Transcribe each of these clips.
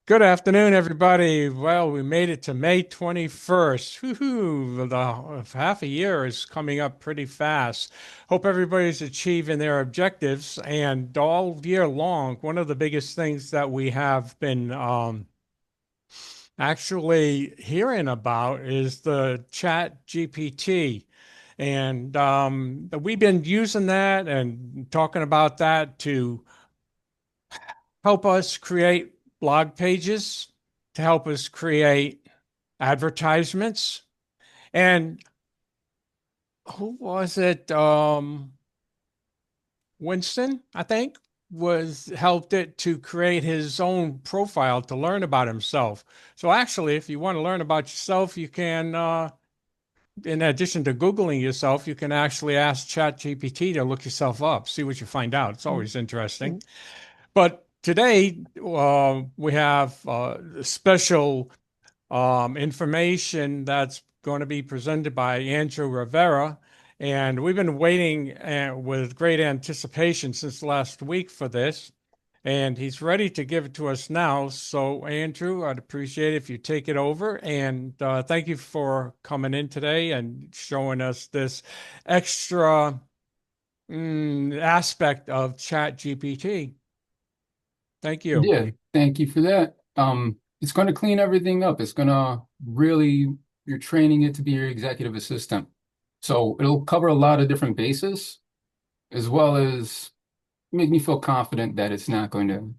Good afternoon, everybody. Well, we made it to May 21st. Woohoo! The half a year is coming up pretty fast. Hope everybody's achieving their objectives. And all year long, one of the biggest things that we have been actually hearing about is the Chat GPT. And we've been using that and talking about that to help us create blog pages, to help us create advertisements. And who was it? Winston, I think, was helped it to create his own profile to learn about himself. So actually, if you want to learn about yourself, you can, in addition to Googling yourself, you can actually ask ChatGPT to look yourself up, see what you find out. It's always interesting. But today, we have special information that's going to be presented by Andrew Rivera. And we've been waiting with great anticipation since last week for this. And he's ready to give it to us now. So, Andrew, I'd appreciate it if you take it over. And thank you for coming in today and showing us this extra aspect of ChatGPT. Thank you. Yeah, thank you for that. It's going to clean everything up. It's going to really, you're training it to be your executive assistant. So it'll cover a lot of different bases, as well as make me feel confident that it's not going to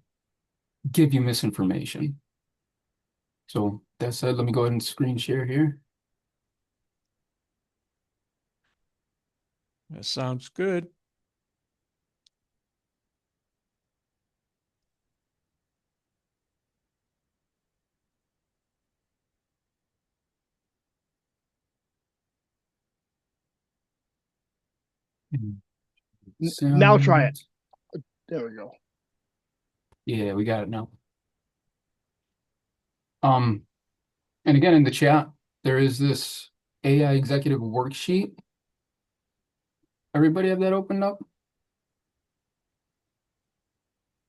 give you misinformation. So that said, let me go ahead and screen share here. That sounds good. Now try it. Sound. There we go. Yeah, we got it now. Um, and again, in the chat, there is this AI executive worksheet. Everybody have that opened up?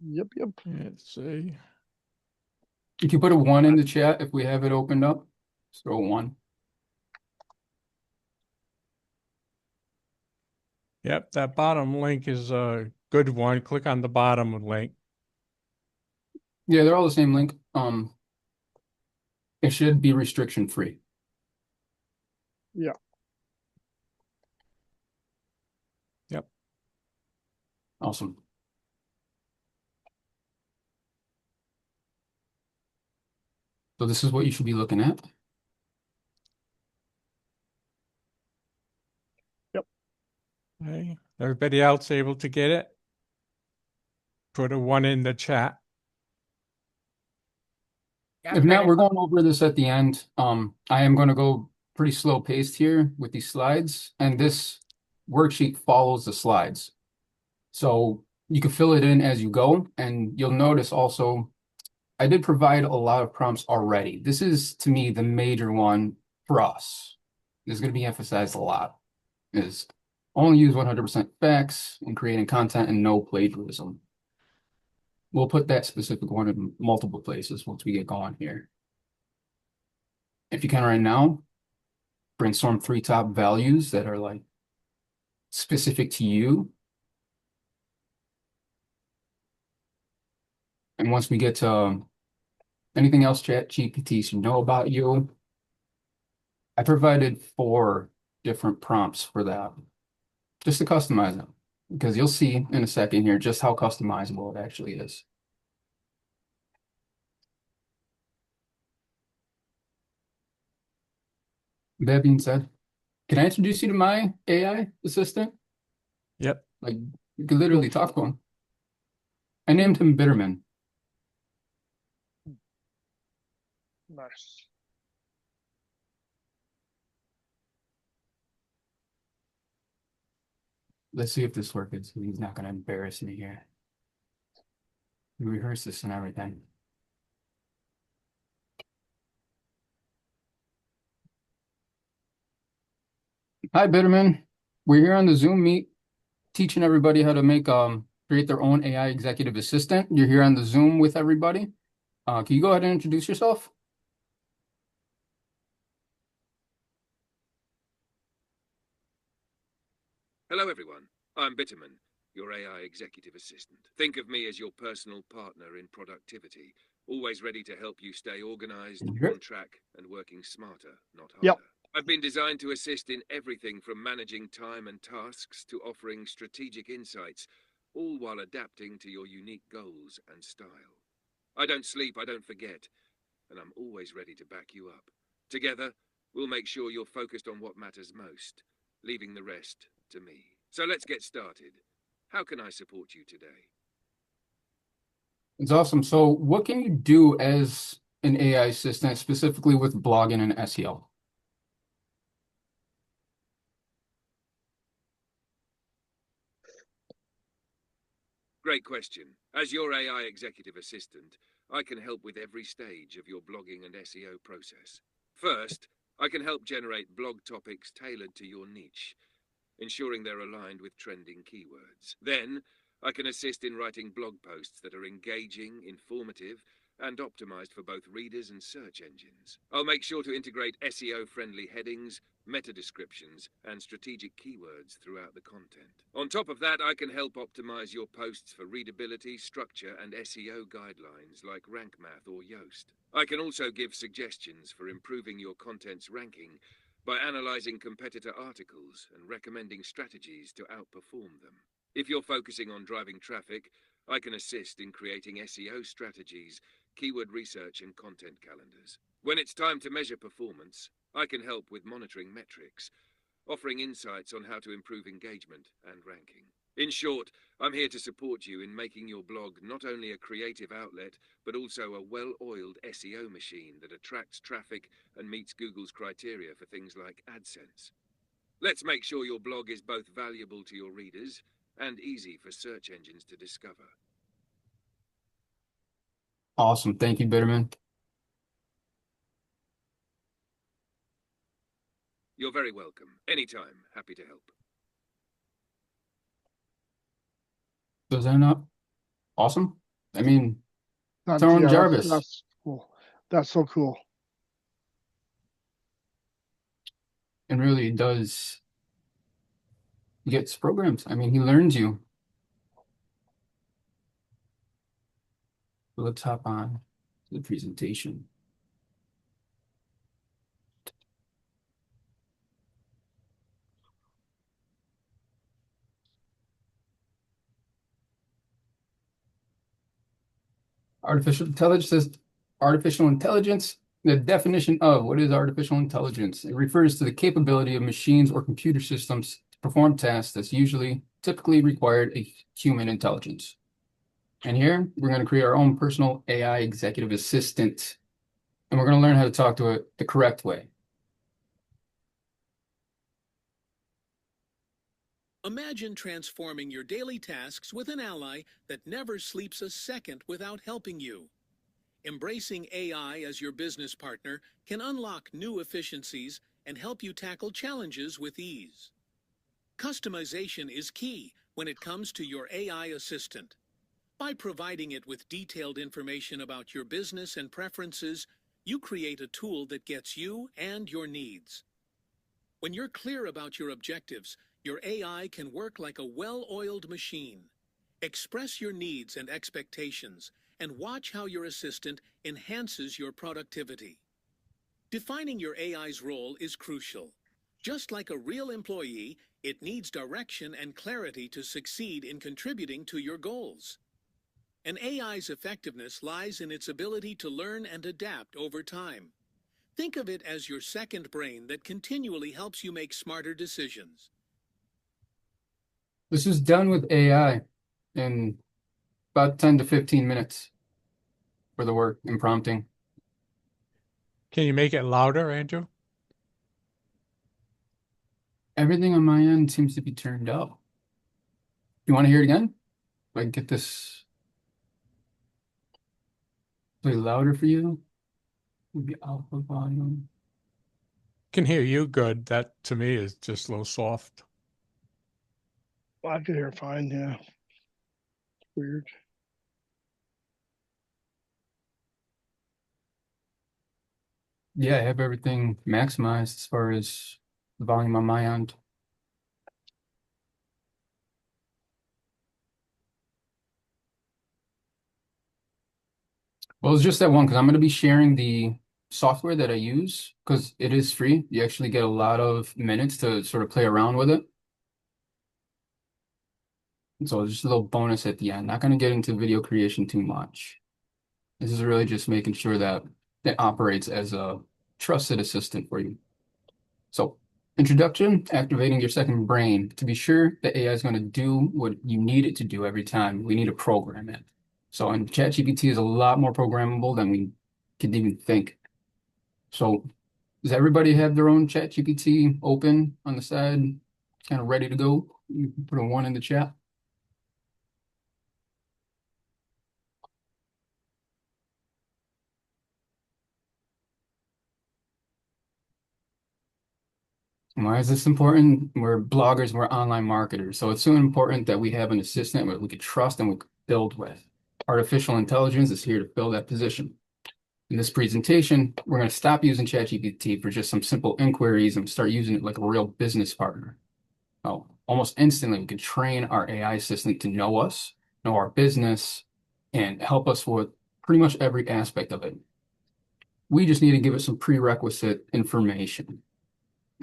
Yep. Let's see. You can put a one in the chat if we have it opened up. Just throw a one. Yep, that bottom link is a good one. Click on the bottom link. Yeah, they're all the same link. It should be restriction free. Yeah. Yep. Awesome. So this is what you should be looking at. Yep. Okay. Everybody else able to get it? Put a one in the chat. If not, we're going over this at the end. I am going to go pretty slow paced here with these slides, and this worksheet follows the slides. So you can fill it in as you go, and you'll notice also I did provide a lot of prompts already. This is, to me, the major one for us. This is going to be emphasized a lot, is only use 100% facts in creating content and no plagiarism. We'll put that specific one in multiple places once we get going here. If you can right now, brainstorm 3 top values that are like specific to you. And once we get to anything else ChatGPT should know about you, I provided 4 different prompts for that, just to customize them, because you'll see in a second here just how customizable it actually is. That being said, can I introduce you to my AI assistant? Yep. Like, you could literally talk to him. I named him Bitterman. Nice. Let's see if this works. He's not going to embarrass me here. We rehearsed this and everything. Hi, Bitterman. We're here on the Zoom meet teaching everybody how to make create their own AI executive assistant. You're here on the Zoom with everybody. Can you go ahead and introduce yourself? Hello, everyone. I'm Bitterman, your AI executive assistant. Think of me as your personal partner in productivity, always ready to help you stay organized, on track, and working smarter, not harder. Yep. I've been designed to assist in everything from managing time and tasks to offering strategic insights, all while adapting to your unique goals and style. I don't sleep, I don't forget, and I'm always ready to back you up. Together, we'll make sure you're focused on what matters most, leaving the rest to me. So let's get started. How can I support you today? It's awesome. So what can you do as an AI assistant, specifically with blogging and SEO? Great question. As your AI executive assistant, I can help with every stage of your blogging and SEO process. First, I can help generate blog topics tailored to your niche, ensuring they're aligned with trending keywords. Then, I can assist in writing blog posts that are engaging, informative, and optimized for both readers and search engines. I'll make sure to integrate SEO-friendly headings, meta descriptions, and strategic keywords throughout the content. On top of that, I can help optimize your posts for readability, structure, and SEO guidelines like Rank Math or Yoast. I can also give suggestions for improving your content's ranking by analyzing competitor articles and recommending strategies to outperform them. If you're focusing on driving traffic, I can assist in creating SEO strategies, keyword research, and content calendars. When it's time to measure performance, I can help with monitoring metrics, offering insights on how to improve engagement and ranking. In short, I'm here to support you in making your blog not only a creative outlet, but also a well-oiled SEO machine that attracts traffic and meets Google's criteria for things like AdSense. Let's make sure your blog is both valuable to your readers and easy for search engines to discover. Awesome. Thank you, Bitterman. You're very welcome. Anytime. Happy to help. Does that not awesome? I mean, That's, Tyrone yeah, Jarvis. that's cool. That's so cool. It really does gets programs. I mean, he learns you. Let's hop on to the presentation. Artificial intelligence, the definition of what is artificial intelligence? It refers to the capability of machines or computer systems to perform tasks that's typically required a human intelligence. And here we're going to create our own personal AI executive assistant, and we're going to learn how to talk to it the correct way. Imagine transforming your daily tasks with an ally that never sleeps a second without helping you. Embracing AI as your business partner can unlock new efficiencies and help you tackle challenges with ease. Customization is key when it comes to your AI assistant. By providing it with detailed information about your business and preferences, you create a tool that gets you and your needs. When you're clear about your objectives, your AI can work like a well-oiled machine. Express your needs and expectations, and watch how your assistant enhances your productivity. Defining your AI's role is crucial. Just like a real employee, it needs direction and clarity to succeed in contributing to your goals. An AI's effectiveness lies in its ability to learn and adapt over time. Think of it as your second brain that continually helps you make smarter decisions. This is done with AI in about 10 to 15 minutes for the work and prompting. Can you make it louder, Andrew? Everything on my end seems to be turned up. You want to hear it again? If I can get this play louder for you. Maybe alpha volume. Can hear you good. That to me is just a little soft. I could hear fine. Yeah. Weird. Yeah, I have everything maximized as far as the volume on my end. Well, it's just that one because I'm going to be sharing the software that I use because it is free. You actually get a lot of minutes to sort of play around with it. So just a little bonus at the end. Not going to get into video creation too much. This is really just making sure that it operates as a trusted assistant for you. So, introduction, activating your second brain. To be sure the AI is going to do what you need it to do every time, we need to program it. So, and ChatGPT is a lot more programmable than we could even think. So, does everybody have their own ChatGPT open on the side, kind of ready to go? You can put a one in the chat. Why is this important? We're bloggers, we're online marketers. So it's so important that we have an assistant that we can trust and we can build with. Artificial intelligence is here to fill that position. In this presentation, we're going to stop using ChatGPT for just some simple inquiries and start using it like a real business partner. Oh, almost instantly, we can train our AI assistant to know us, know our business, and help us with pretty much every aspect of it. We just need to give it some prerequisite information.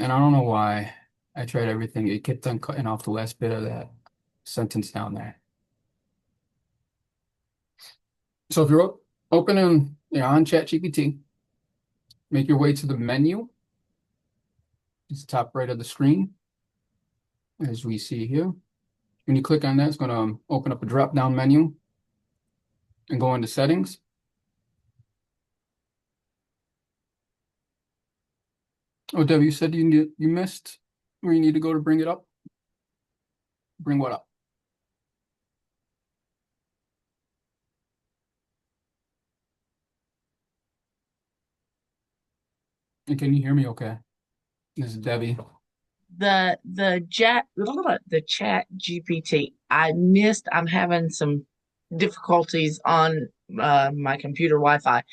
And I don't know why I tried everything. It kept on cutting off the last bit of that sentence down there. So if you're opening, on ChatGPT, make your way to the menu. It's the top right of the screen, as we see here. When you click on that, it's going to open up a drop-down menu and go into settings. Oh, Debbie, you said you missed where you need to go to bring it up? Bring what up? And can you hear me okay? This is Debbie. The chat GPT. I missed. I'm having some difficulties on my computer Wi-Fi.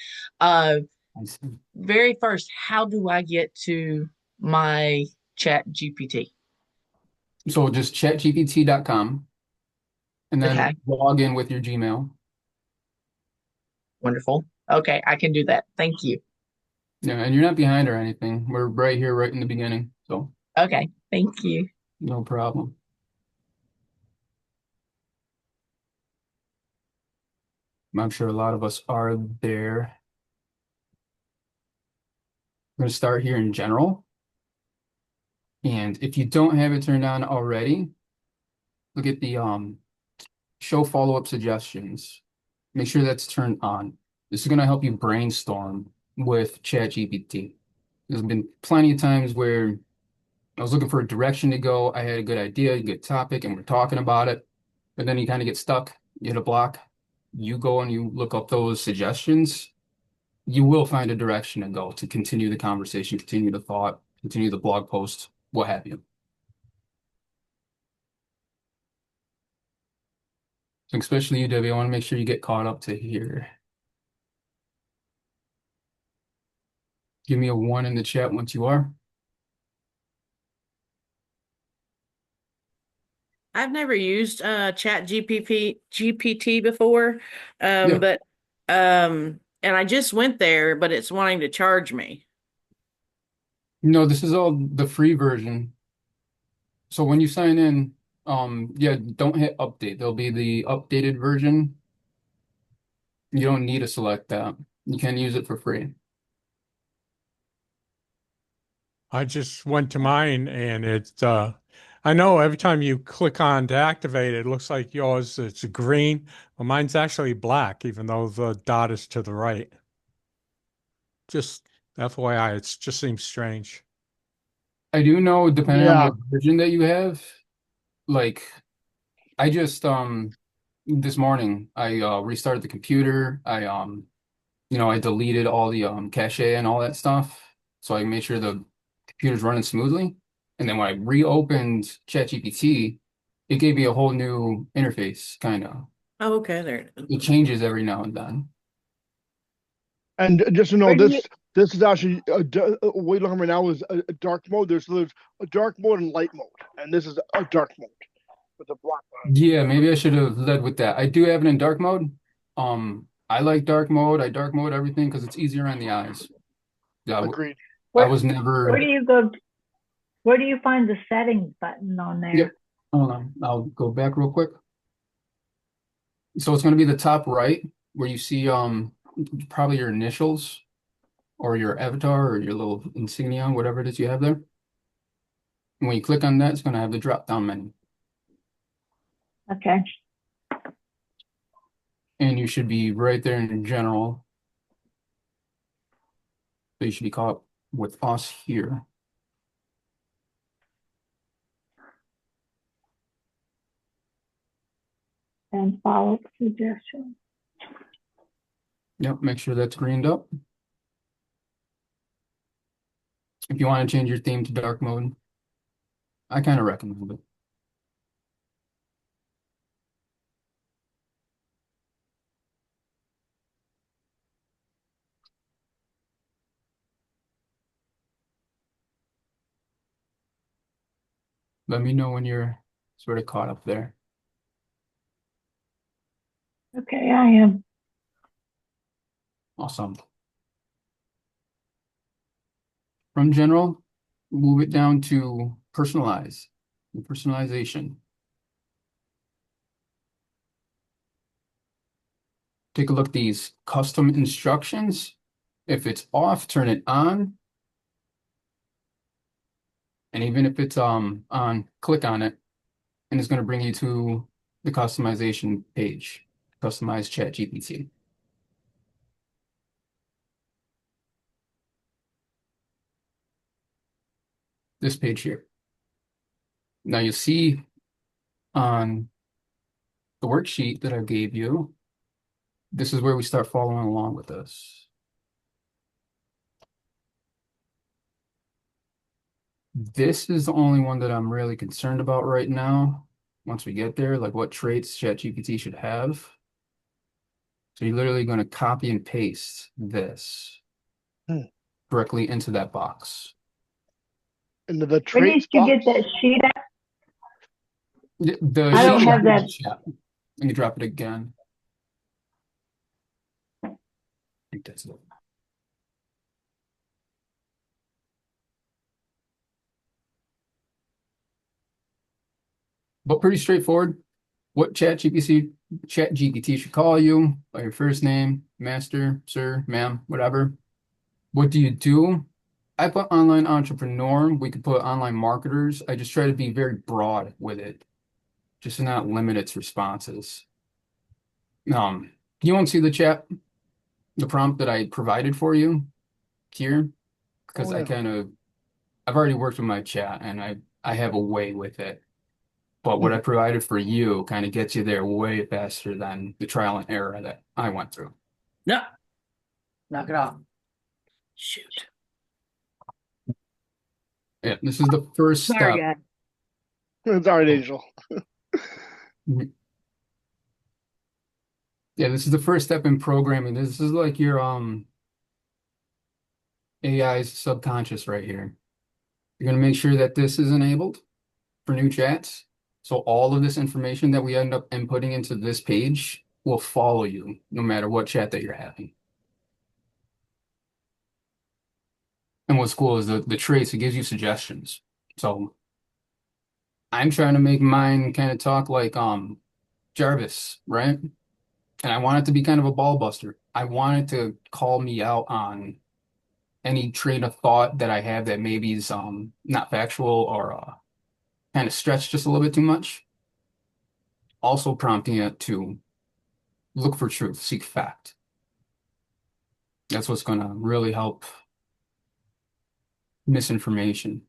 Uh, I see. Very first, how do I get to my chat GPT? So just chatgpt.com and then Okay, log in with your Gmail. wonderful. Okay, I can do that. Thank you. Yeah, and you're not behind or anything. We're right here, right in the beginning. So Okay, thank you. no problem. I'm sure a lot of us are there. I'm going to start here in general. And if you don't have it turned on already, look at the show follow-up suggestions. Make sure that's turned on. This is going to help you brainstorm with ChatGPT. There's been plenty of times where I was looking for a direction to go. I had a good idea, a good topic, and we're talking about it. But then you kind of get stuck, you hit a block. You go and you look up those suggestions. You will find a direction to go to continue the conversation, continue the thought, continue the blog post, what have you. So especially you, Debbie, I want to make sure you get caught up to here. Give me a one in the chat once you are. I've never used Chat GPT before, Yeah. but and I just went there, but it's wanting to charge me. No, this is all the free version. So when you sign in, yeah, don't hit update. There'll be the updated version. You don't need to select that. You can use it for free. I just went to mine and I know every time you click on to activate it, it looks like yours, it's green. Well, mine's actually black, even though the dot is to the right. Just FYI, it just seems strange. I do know, depending on Yeah. what version that you have, like I just this morning I restarted the computer. I deleted all the cache and all that stuff. So I made sure the computer's running smoothly. And then when I reopened ChatGPT, it gave me a whole new interface, kind of. Oh, okay, there it is. It changes every now and then. And just to know Where do this, This is actually what you're looking right now is a dark mode. There's a dark mode and light mode, and this is a dark mode with a black line. Yeah, maybe I should have led with that. I do have it in dark mode. I like dark mode. I dark mode everything because it's easier on the eyes. Yeah, Agreed. I Where, was never. where do you go? Where do you find the settings button on there? Yep. Hold on. I'll go back real quick. So it's going to be the top right where you see probably your initials or your avatar or your little insignia, whatever it is you have there. And when you click on that, it's going to have the drop down menu. Okay. And you should be right there in general. So you should be caught up with us here. And follow suggestions. Yep, make sure that's greened up. If you want to change your theme to dark mode, I kind of recommend it. Let me know when you're sort of caught up there. Okay, I am. Awesome. From general, move it down to personalize, the personalization. Take a look at these custom instructions. If it's off, turn it on. And even if it's on, click on it, and it's going to bring you to the customization page, customize ChatGPT. This page here. Now you see on the worksheet that I gave you, this is where we start following along with this. This is the only one that I'm really concerned about right now. Once we get there, like what traits ChatGPT should have. So you're literally going to copy and paste this directly into that box. Into the Where traits did you box. get that sheet at? The I don't sheet have that. chat. Let me drop it again. I think that's it. But pretty straightforward. What ChatGPT should call you by your first name, master, sir, ma'am, whatever. What do you do? I put online entrepreneur. We could put online marketers. I just try to be very broad with it, just to not limit its responses. You won't see the prompt that I provided for you here, because Oh, yeah. I've already worked with my chat and I have a way with it. But what I provided for you kind of gets you there way faster than the trial and error that I went through. No. Knock it off. Shoot. Yeah, this is the first Sorry, step. guys. It's all right, Angel. Yeah, this is the first step in programming. This is like your AI's subconscious right here. You're going to make sure that this is enabled for new chats. So all of this information that we end up inputting into this page will follow you no matter what chat that you're having. And what's cool is the traits, it gives you suggestions. So I'm trying to make mine kind of talk like Jarvis, right? And I want it to be kind of a ball buster. I want it to call me out on any train of thought that I have that maybe is not factual or kind of stretched just a little bit too much. Also prompting it to look for truth, seek fact. That's what's going to really help misinformation.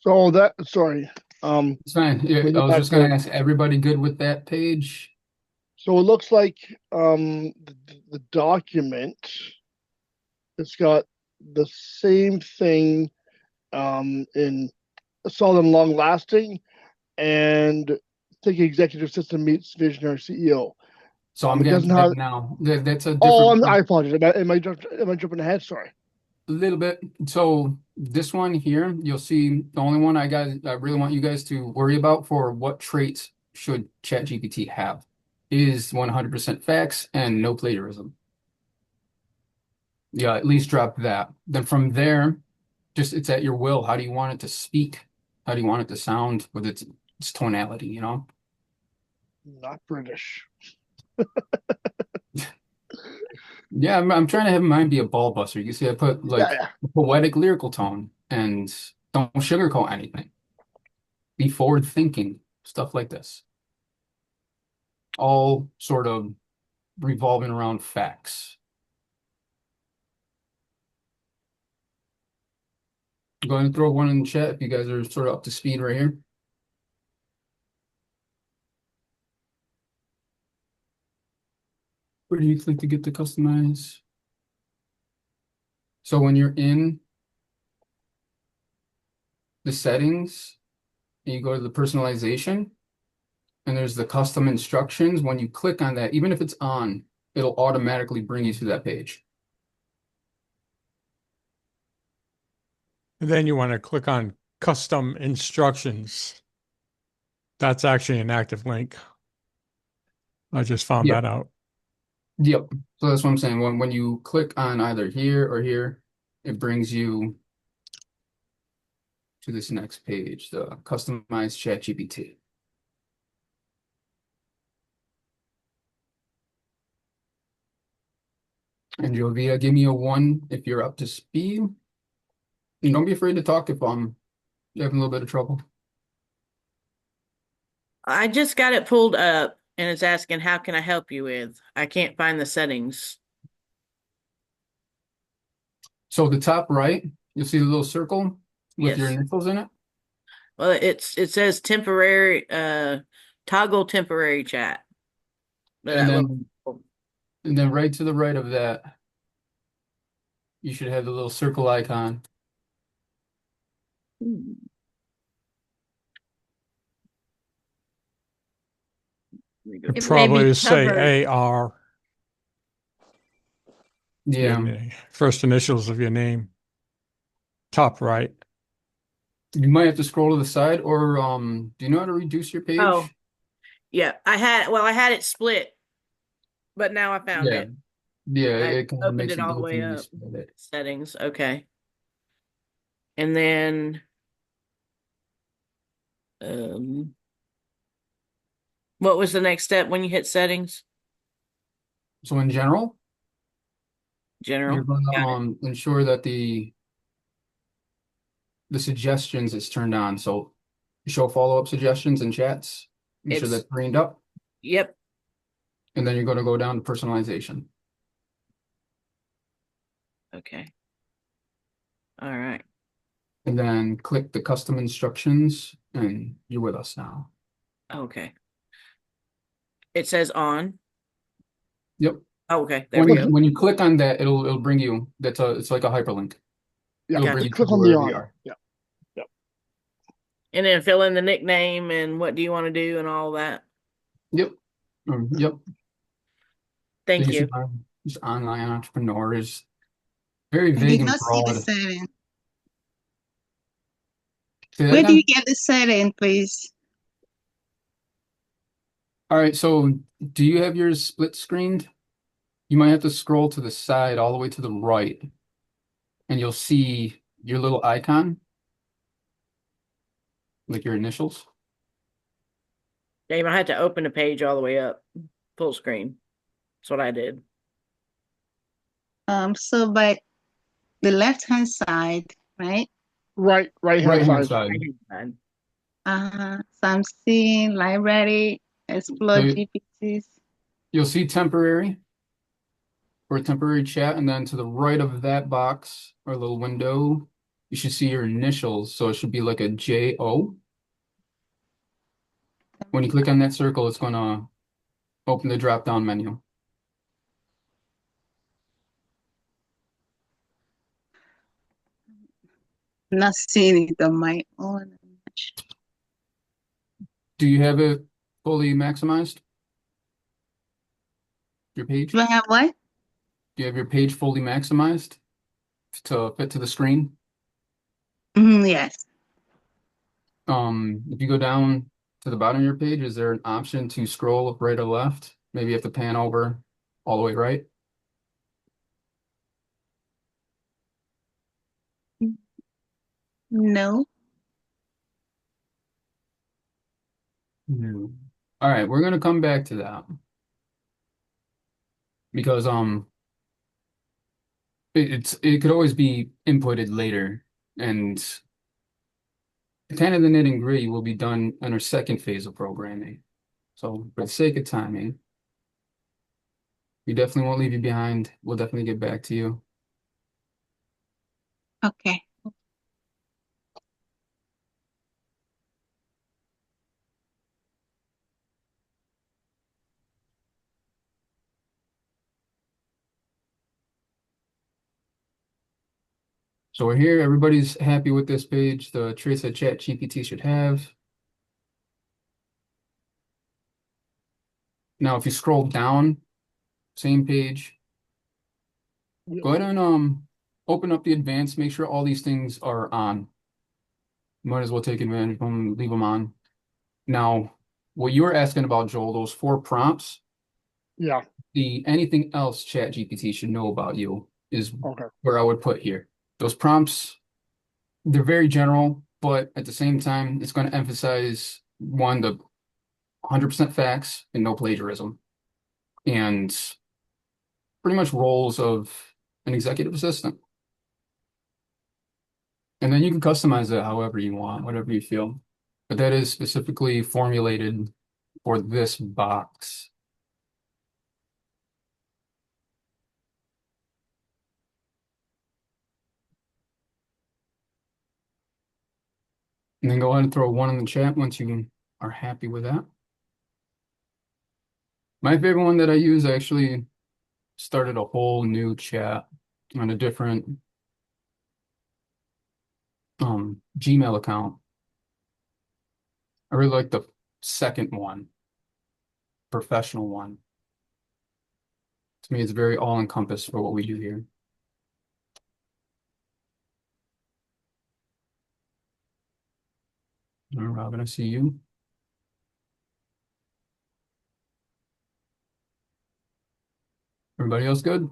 So sorry. It's fine. Yeah, Bring I it was back just going to- to ask everybody good with that page. So it looks like the document, it's got the same thing in solid and long lasting, and think executive assistant meets visionary CEO. So I'm It getting doesn't to have. that now. That's a Oh, different I apologize. Am I jumping ahead? Sorry. a little bit. So this one here, you'll see the only one I really want you guys to worry about for what traits should ChatGPT have is 100% facts and no plagiarism. Yeah, at least drop that. Then from there, just it's at your will. How do you want it to speak? How do you want it to sound with its tonality, you know? Not British. Yeah, I'm trying to have mine be a ball buster. You see, I put like Yeah. a poetic lyrical tone and don't sugarcoat anything. Be forward thinking, stuff like this. All sort of revolving around facts. Go ahead and throw one in the chat if you guys are sort of up to speed right here. Where do you click to get to customize? So when you're in the settings, and you go to the personalization, and there's the custom instructions. When you click on that, even if it's on, it'll automatically bring you to that page. And then you want to click on custom instructions. That's actually an active link. I just found Yeah. that out. Yep. So that's what I'm saying. When you click on either here or here, it brings you to this next page, the customized ChatGPT. And Jovia, give me a 1 if you're up to speed. And don't be afraid to talk if you're having a little bit of trouble. I just got it pulled up and it's asking, how can I help you with? I can't find the settings. So the top right, you'll see the little circle with your Yes. initials in it. Well, it says temporary, toggle temporary chat. But And that then little, and then right to the right of that, you should have the little circle icon. It It may probably be say covered. AR, your Yeah. first initials of your name, top right. You might have to scroll to the side or do you know how to reduce your page? oh, yeah. I had it split, but now I found Yeah. it. Yeah, I it kind of opened makes it it all the go way through and up. split it. Settings. Okay. And then, um, what was the next step when you hit settings? So in general, you're General. going to Got it. ensure that the suggestions is turned on. So show follow-up suggestions and chats. Make sure It's, that's greened up. yep. And then you're going to go down to personalization. Okay. All right. And then click the custom instructions and you're with us now. Okay. It says on. Yep. Oh, okay. There we go. When you click on that, it'll bring you, it's like a hyperlink. Yeah. It'll bring Gotcha. you to Click on the wherever you on. are. Yeah. And then fill in the nickname and what do you want to do and all that. Yep. Yep. Thank you. Just online entrepreneurs. Very I vague did and not see the broad. setting. Say that Where do again? you get the setting, please? All right, so do you have yours split screened? You might have to scroll to the side all the way to the right, and you'll see your little icon, like your initials. Dave, I had to open the page all the way up, full screen. That's what I did. So by the left-hand side, right? Right hand Right-hand side. side. So I'm seeing library, explore So GPTs. you'll see temporary or temporary chat, and then to the right of that box or little window, you should see your initials. So it should be like a J-O. When you click on that circle, it's going to open the drop-down menu. Not seeing it on my own. Do you have it fully maximized? Your page? Do I have what? Do you have your page fully maximized to fit to the screen? Yes. If you go down to the bottom of your page, is there an option to scroll up right or left? Maybe you have to pan over all the way right. No. No. All right, we're gonna come back to that because it could always be inputted later, and kind of the nitty gritty will be done in our second phase of programming. So for the sake of timing, we definitely won't leave you behind. We'll definitely get back to you. Okay. So we're here. Everybody's happy with this page, the traits that ChatGPT should have. Now, if you scroll down, same page, go ahead and open up the advanced, make sure all these things are on. Might as well take advantage of them, leave them on. Now, what you were asking about, Joel, those 4 prompts, Yeah. the anything else ChatGPT should know about you is Okay. where I would put here. Those prompts, they're very general, but at the same time, it's going to emphasize one, the 100% facts and no plagiarism, and pretty much roles of an executive assistant. And then you can customize it however you want, whatever you feel. But that is specifically formulated for this box. And then go ahead and throw a 1 in the chat once you are happy with that. My favorite one that I use, I actually started a whole new chat on a different Gmail account. I really like the second one, professional one. To me, it's very all-encompassed for what we do here. All right, Robin, I see you. Everybody else good?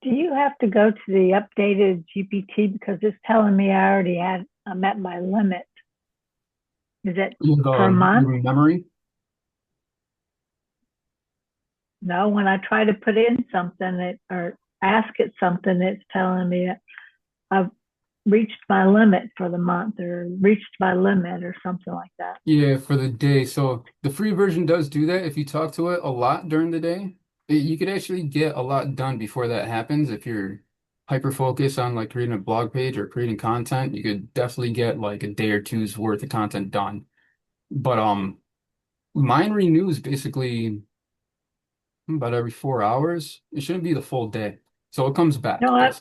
Do you have to go to the updated GPT because it's telling me I'm at my limit? Is it per month? Your memory? No, when I try to put in something or ask it something, it's telling me I've reached my limit for the month or reached my limit or something like that. Yeah, for the day. So the free version does do that. If you talk to it a lot during the day, you could actually get a lot done before that happens. If you're hyper focused on like creating a blog page or creating content, you could definitely get like a day or two's worth of content done. But mine renews basically about every 4 hours. It shouldn't be the full day. So it comes back. No,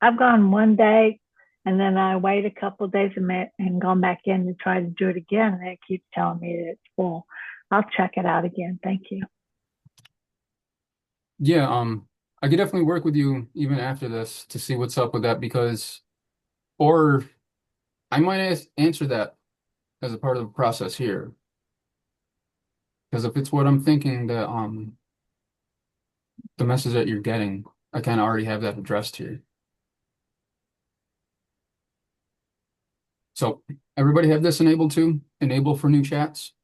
I've gone one day and then I wait a couple of days and gone back in to try to do it again. And it keeps telling me that it's full. I'll check it out again. Thank you. Yeah, I could definitely work with you even after this to see what's up with that or I might answer that as a part of the process here. Because if it's what I'm thinking that the message that you're getting, I kind of already have that addressed here. So everybody have this enabled too? Enable for new chats?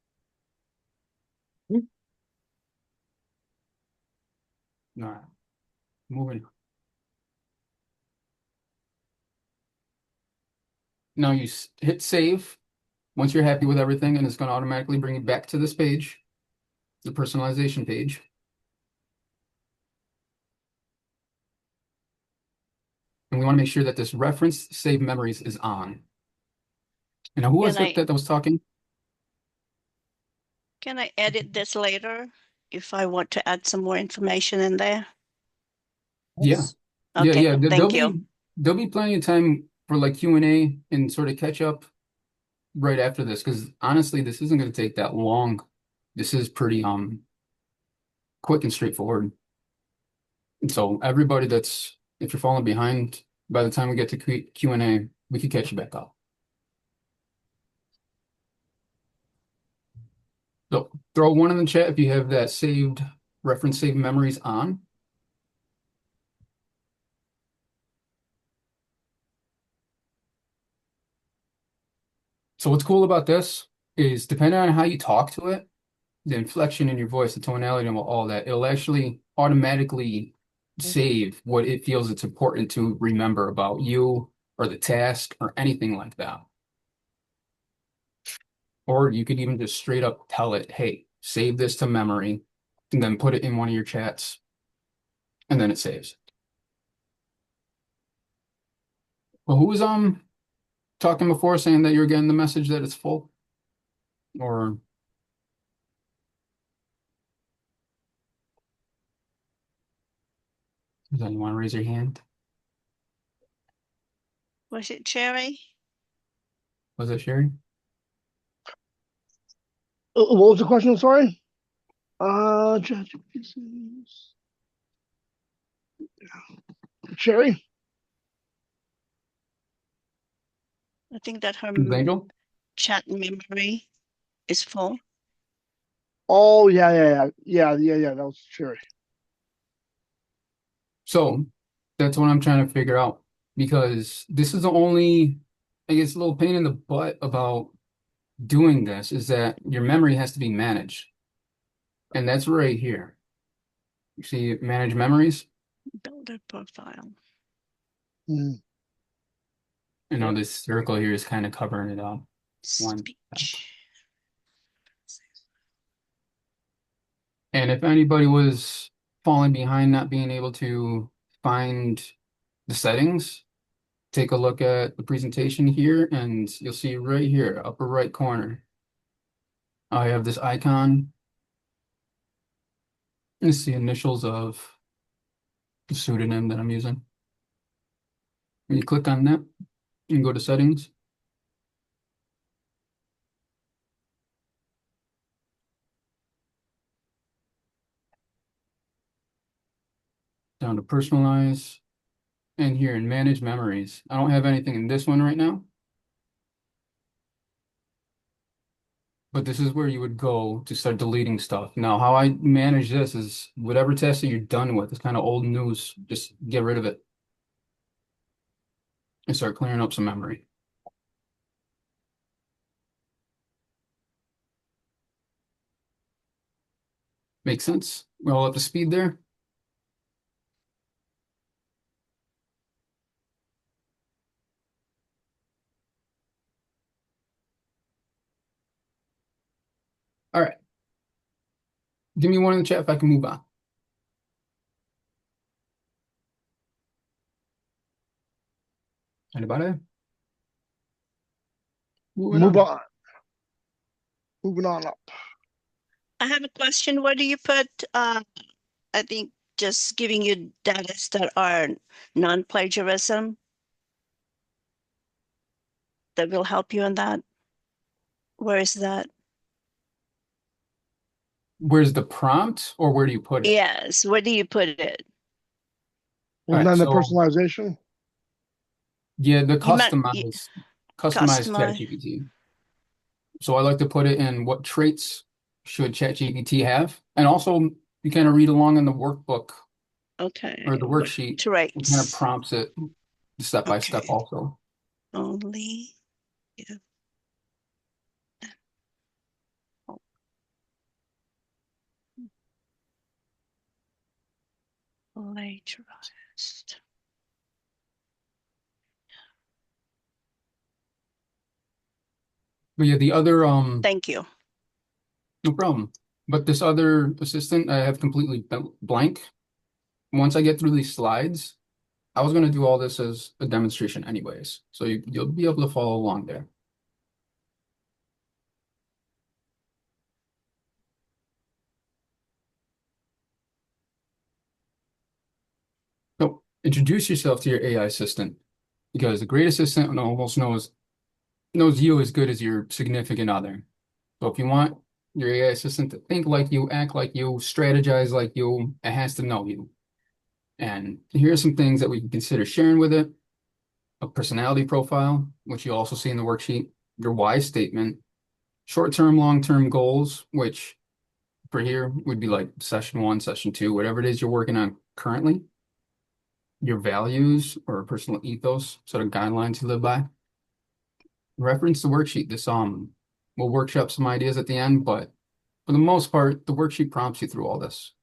All right, moving. Now you hit save once you're happy with everything, and it's going to automatically bring you back to this page, the personalization page. And we want to make sure that this reference save memories is on. And now who was it that was talking? Can I edit this later if I want to add some more information in there? Yeah. Okay, yeah. thank you. There'll be plenty of time for like Q&A and sort of catch up right after this because honestly, this isn't going to take that long. This is pretty quick and straightforward. And so everybody that's if you're falling behind, by the time we get to Q&A, we can catch you back up. So throw one in the chat if you have that saved reference saved memories on. So what's cool about this is depending on how you talk to it, the inflection in your voice, the tonality, and all that, it'll actually automatically save what it feels it's important to remember about you or the task or anything like that. Or you could even just straight up tell it, hey, save this to memory, and then put it in one of your chats, and then it saves. Well, who was talking before saying that you're getting the message that it's full? Or does anyone raise your hand? Was it Cherry? Was it Sherry? What was the question? Sorry. Cherry. I think that her Angel? chat memory is full. Oh yeah. That was Cherry. So that's what I'm trying to figure out because this is the only, I guess, a little pain in the butt about doing this is that your memory has to be managed. And that's right here. You see, manage memories. Builder profile. Mm. You know, this circle here is kind of covering it up. Speech. And if anybody was falling behind, not being able to find the settings, take a look at the presentation here, and you'll see right here, upper right corner, I have this icon. It's the initials of the pseudonym that I'm using. When you click on that, you can go to settings. Down to personalize. And here in manage memories. I don't have anything in this one right now. But this is where you would go to start deleting stuff. Now, how I manage this is whatever task that you're done with, it's kind of old news. Just get rid of it and start clearing up some memory. Makes sense? We're all up to speed there? All right. Give me one in the chat if I can move on. Anybody? Move on. Moving on up. I have a question. Where do you put, I think just giving you data that are non-plagiarism that will help you in that? Where is that? Where's the prompt or where do you put it? Yes, where do you put it? Wasn't right, that the so- personalization? Yeah, the You meant- customized Customize. ChatGPT. So I like to put it in what traits should ChatGPT have. And also you kind of read along in the workbook Okay. or the what worksheet. It traits? kind of prompts it step by step Okay. also. Only if plagiarized. But yeah, the other Thank you. no problem. But this other assistant I have completely blank. Once I get through these slides, I was going to do all this as a demonstration anyways. So you'll be able to follow along there. So introduce yourself to your AI assistant because the great assistant almost knows knows you as good as your significant other. So if you want your AI assistant to think like you, act like you, strategize like you, it has to know you. And here are some things that we can consider sharing with it. A personality profile, which you also see in the worksheet, your why statement, short-term, long-term goals, which for here would be like session 1, session 2, whatever it is you're working on currently, your values or personal ethos, sort of guidelines you live by. Reference the worksheet. This we'll workshop some ideas at the end, but for the most part, the worksheet prompts you through all this.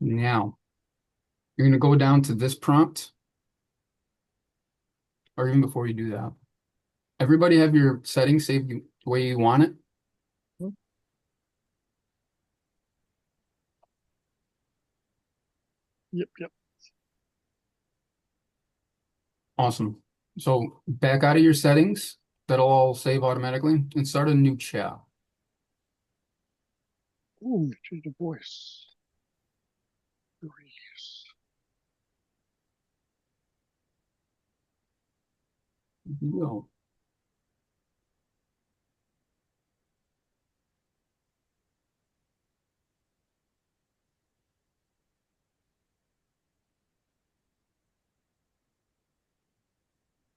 Now, you're going to go down to this prompt, or even before you do that, everybody have your settings saved the way you want it. Yep. Awesome. So back out of your settings, that'll all save automatically, and start a new chat. Ooh, change the voice. Grease. Go.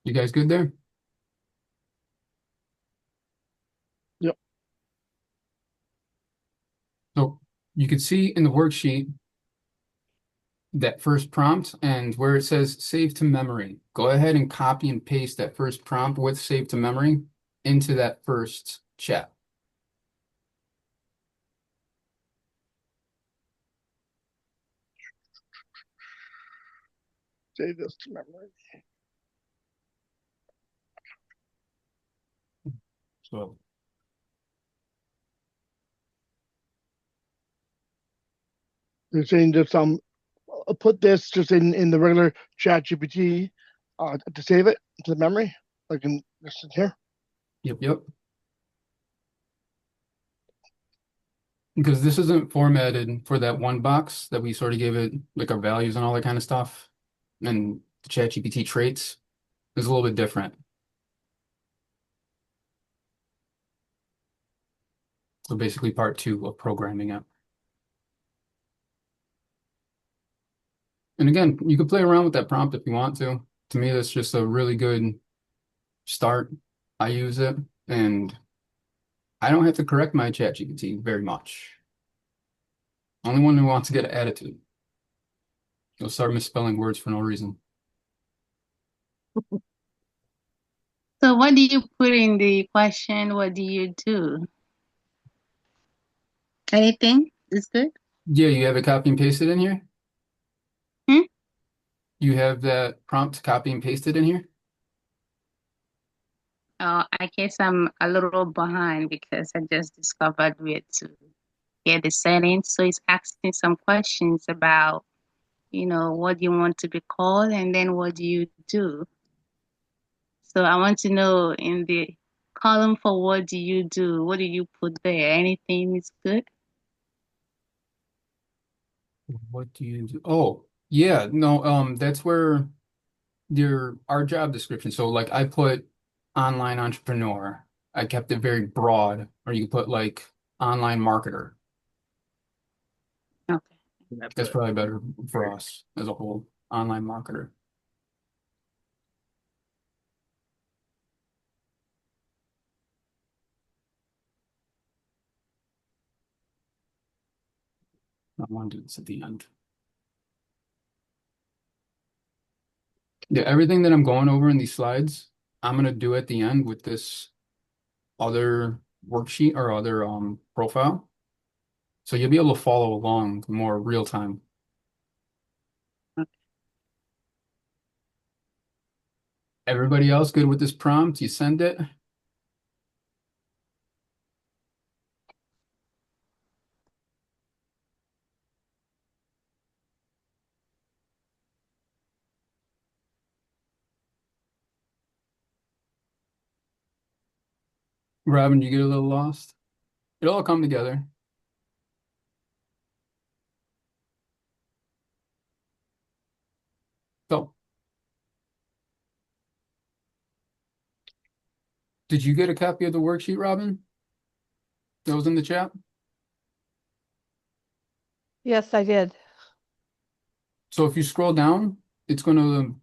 You guys good there? Yep. So you can see in the worksheet that first prompt and where it says save to memory. Go ahead and copy and paste that first prompt with save to memory into that first chat. Save this to memory. So They're saying just put this just in the regular ChatGPT to save it to the memory, like in this in here. Yep. Because this isn't formatted for that one box that we sort of gave it, like our values and all that kind of stuff. And the ChatGPT traits is a little bit different. So basically part 2 of programming it. And again, you can play around with that prompt if you want to. To me, that's just a really good start. I use it, and I don't have to correct my ChatGPT very much. Only one who wants to get an attitude. You'll start misspelling words for no reason. So what do you put in the question? What do you do? Anything is good? Yeah, you have it copy and pasted in here? Hmm? You have that prompt copy and pasted in here? I guess I'm a little behind because I just discovered where to get the settings. So it's asking some questions about, what you want to be called and then what do you do? So I want to know in the column for what do you do? What do you put there? Anything is good? What do you do? Oh, yeah, no, that's where our job description. So like I put online entrepreneur. I kept it very broad, or you could put like online marketer. Okay. That's probably better for us as a whole, online marketer. I want to do this at the end. Yeah, everything that I'm going over in these slides, I'm gonna do at the end with this other worksheet or other profile. So you'll be able to follow along more real time. Everybody else good with this prompt? You send it. Robin, you get a little lost? It'll all come together. Did you get a copy of the worksheet, Robin? That was in the chat? Yes, I did. So if you scroll down, it's going to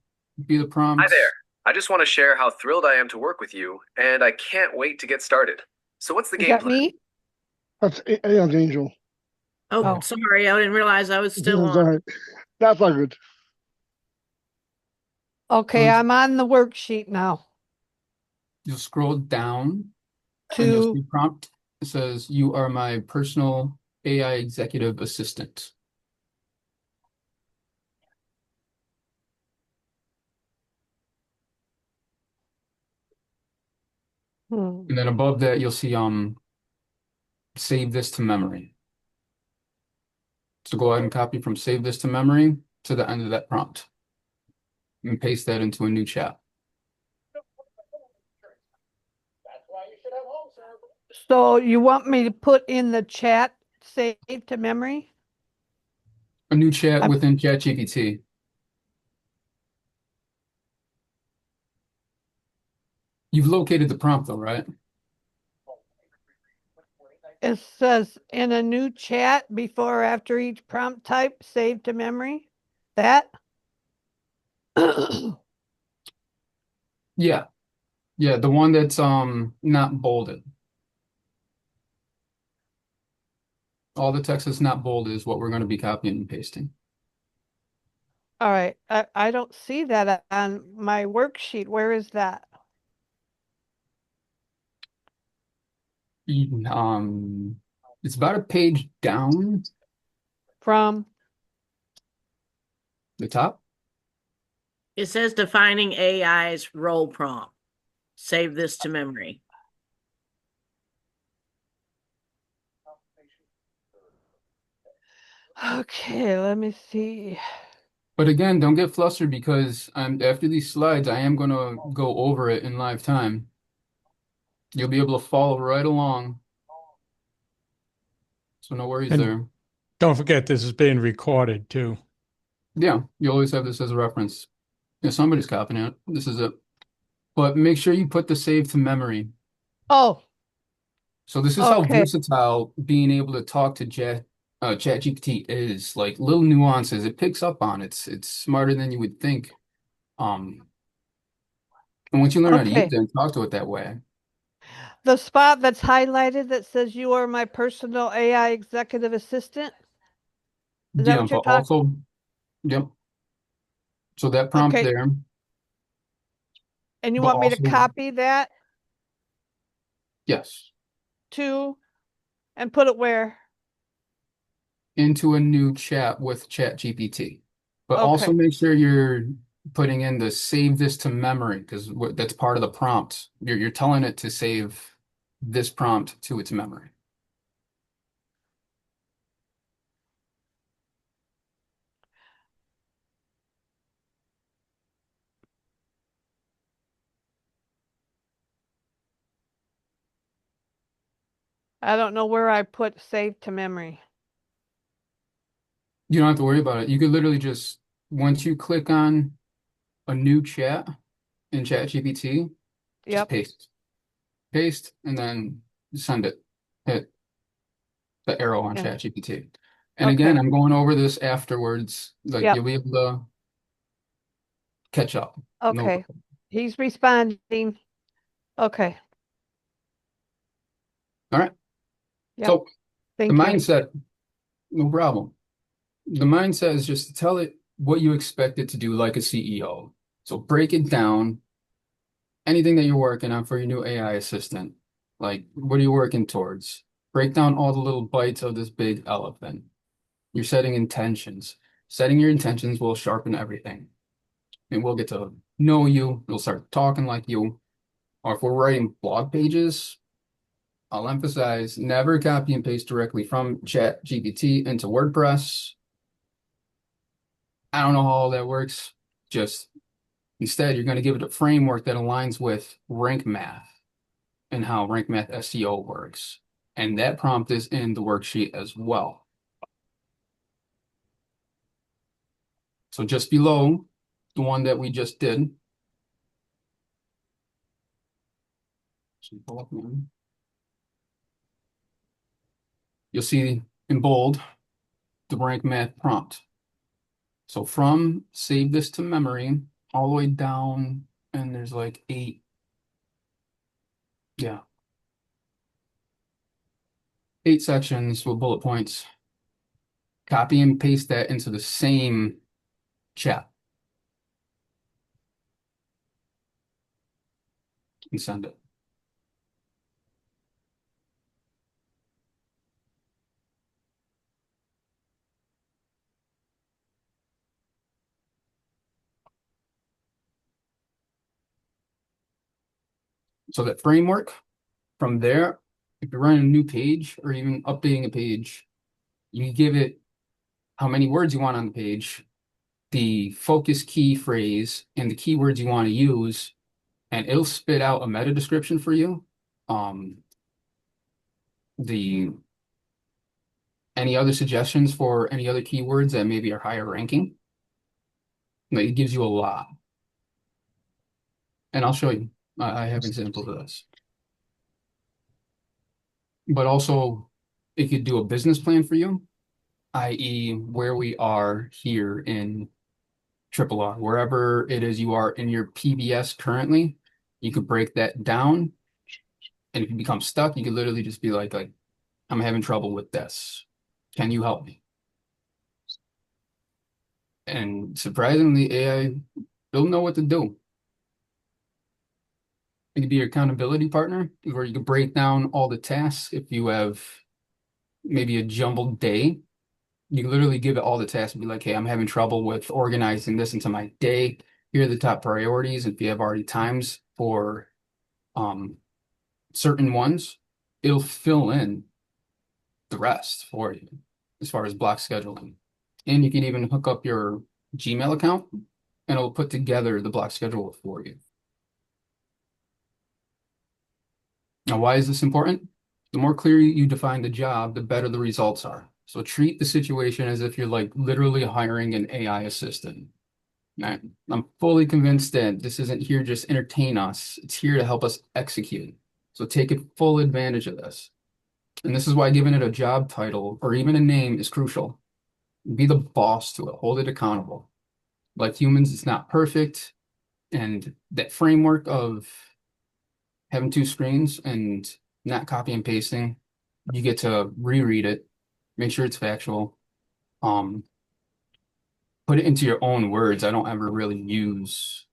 be the prompt. Hi there. I just want to share how thrilled I am to work with you, and I can't wait to get started. So what's the Is game that plan? me? That's Angel. Oh, Oh. sorry, I didn't realize I was still That's on. all right. That's all good. Okay, Please. I'm on the worksheet now. You'll scroll down and you'll see prompt. It says, "You are my personal AI executive assistant." And then above that, you'll see save this to memory. So go ahead and copy from save this to memory to the end of that prompt and paste that into a new chat. So you want me to put in the chat, save to memory? A new chat within ChatGPT. You've located the prompt though, right? It says in a new chat before or after each prompt type, save to memory. That? Yeah. Yeah, the one that's not bolded. All the text that's not bolded is what we're going to be copying and pasting. All right. I don't see that on my worksheet. Where is that? It's about a page down From the top. It says defining AI's role prompt. Save this to memory. Okay, let me see. But again, don't get flustered because after these slides, I am going to go over it in live time. You'll be able to follow right along. So no worries And there. don't forget this is being recorded too. Yeah, you always have this as a reference. If somebody's copying it, this is it. But make sure you put the save to memory. Oh, So this is how okay. versatile being able to talk to ChatGPT is. Like little nuances, it picks up on. It's smarter than you would think. And once you learn how to use Okay. it and talk to it that way, The spot that's highlighted that says you are my personal AI executive assistant. Is that yeah. what you're But talking? also, yep. So that prompt Okay. there, And you but want me to also copy that yes, to and put it where? into a new chat with ChatGPT. But also Okay. make sure you're putting in the save this to memory because that's part of the prompt. You're telling it to save this prompt to its memory. I don't know where I put save to memory. You don't have to worry about it. You could literally just, once you click on a new chat in ChatGPT, just Yep. paste, and then send it. Hit the arrow on Yeah. ChatGPT. And again, Okay. I'm going over this afterwards. Like Yep. you'll be able to catch up. No Okay. problem. He's responding. Okay. All right. Yep. So the Thank you. mindset, no problem. The mindset is just to tell it what you expect it to do like a CEO. So break it down, anything that you're working on for your new AI assistant. Like, what are you working towards? Break down all the little bites of this big elephant. You're setting intentions. Setting your intentions will sharpen everything. And we'll get to know you. We'll start talking like you. Or if we're writing blog pages, I'll emphasize never copy and paste directly from ChatGPT into WordPress. I don't know how all that works. Just instead, you're going to give it a framework that aligns with Rank Math and how Rank Math SEO works. And that prompt is in the worksheet as well. So just below the one that we just did, pull up now. You'll see in bold the Rank Math prompt. So from save this to memory all the way down, and there's like 8. Yeah. 8 sections with bullet points. Copy and paste that into the same chat and send it. So that framework, from there, if you're running a new page or even updating a page, you give it how many words you want on the page, the focus key phrase, and the keywords you want to use, and it'll spit out a meta description for you. The any other suggestions for any other keywords that maybe are higher ranking? It gives you a lot. And I'll show you. I have examples of this. But also, it could do a business plan for you, i.e., where we are here in Triple R, wherever it is you are in your PBS currently, you could break that down. And if you become stuck, you could literally just be like, I'm having trouble with this. Can you help me? And surprisingly, AI, they'll know what to do. It could be your accountability partner, where you can break down all the tasks. If you have maybe a jumbled day, you can literally give it all the tasks and be like, hey, I'm having trouble with organizing this into my day. Here are the top priorities. If you have already times for certain ones, it'll fill in the rest for you as far as block scheduling. And you can even hook up your Gmail account and it'll put together the block schedule for you. Now, why is this important? The more clear you define the job, the better the results are. So treat the situation as if you're like literally hiring an AI assistant. Now, I'm fully convinced that this isn't here just entertain us. It's here to help us execute. So take full advantage of this. And this is why giving it a job title or even a name is crucial. Be the boss to it. Hold it accountable. Like humans, it's not perfect. And that framework of having 2 screens and not copy and pasting, you get to reread it, make sure it's factual, put it into your own words. I don't ever really use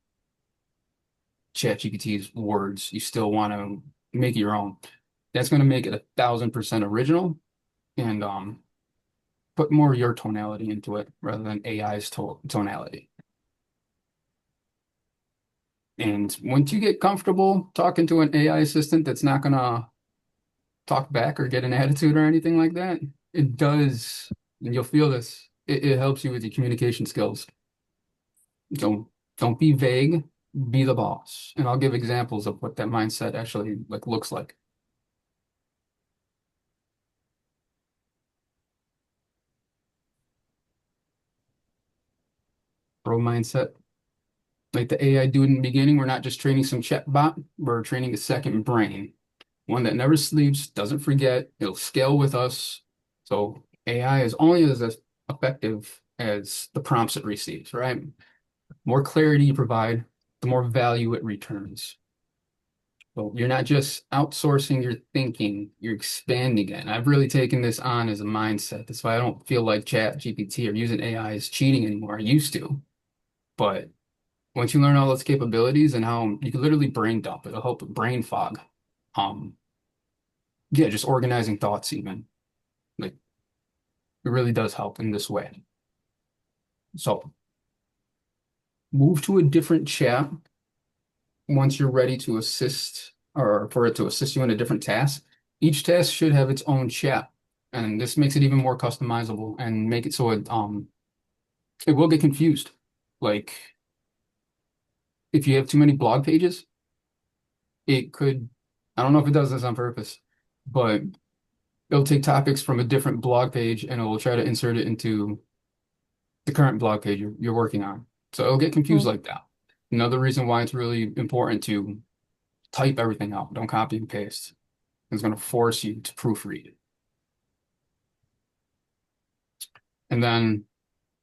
ChatGPT's words. You still want to make it your own. That's going to make it 1,000% original and put more of your tonality into it rather than AI's tonality. And once you get comfortable talking to an AI assistant that's not going to talk back or get an attitude or anything like that, it does, and you'll feel this, it helps you with your communication skills. Don't be vague, be the boss. And I'll give examples of what that mindset actually looks like. Pro mindset. Like the AI dude in the beginning, we're not just training some chatbot, we're training a second brain. One that never sleeps, doesn't forget, it'll scale with us. So AI is only as effective as the prompts it receives, right? More clarity you provide, the more value it returns. So you're not just outsourcing your thinking, you're expanding it. And I've really taken this on as a mindset. That's why I don't feel like ChatGPT or using AI is cheating anymore. I used to. But once you learn all its capabilities and how you can literally brain dump, it'll help with brain fog. Yeah, just organizing thoughts even. Like it really does help in this way. So move to a different chat once you're ready to assist or for it to assist you in a different task. Each task should have its own chat. And this makes it even more customizable and make it so it will get confused. Like if you have too many blog pages, it could, I don't know if it does this on purpose, but it'll take topics from a different blog page and it will try to insert it into the current blog page you're working on. So it'll get confused like that. Another reason why it's really important to type everything out. Don't copy and paste. It's going to force you to proofread. And then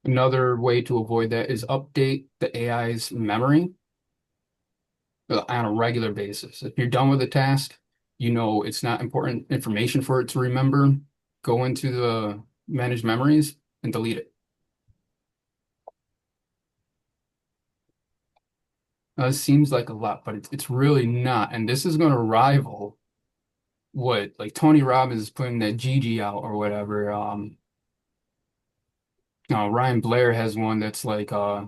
another way to avoid that is update the AI's memory on a regular basis. If you're done with a task, you know it's not important information for it to remember, go into the manage memories and delete it. It seems like a lot, but it's really not. And this is going to rival what like Tony Robbins is putting that GG out or whatever. Ryan Blair has one that's like a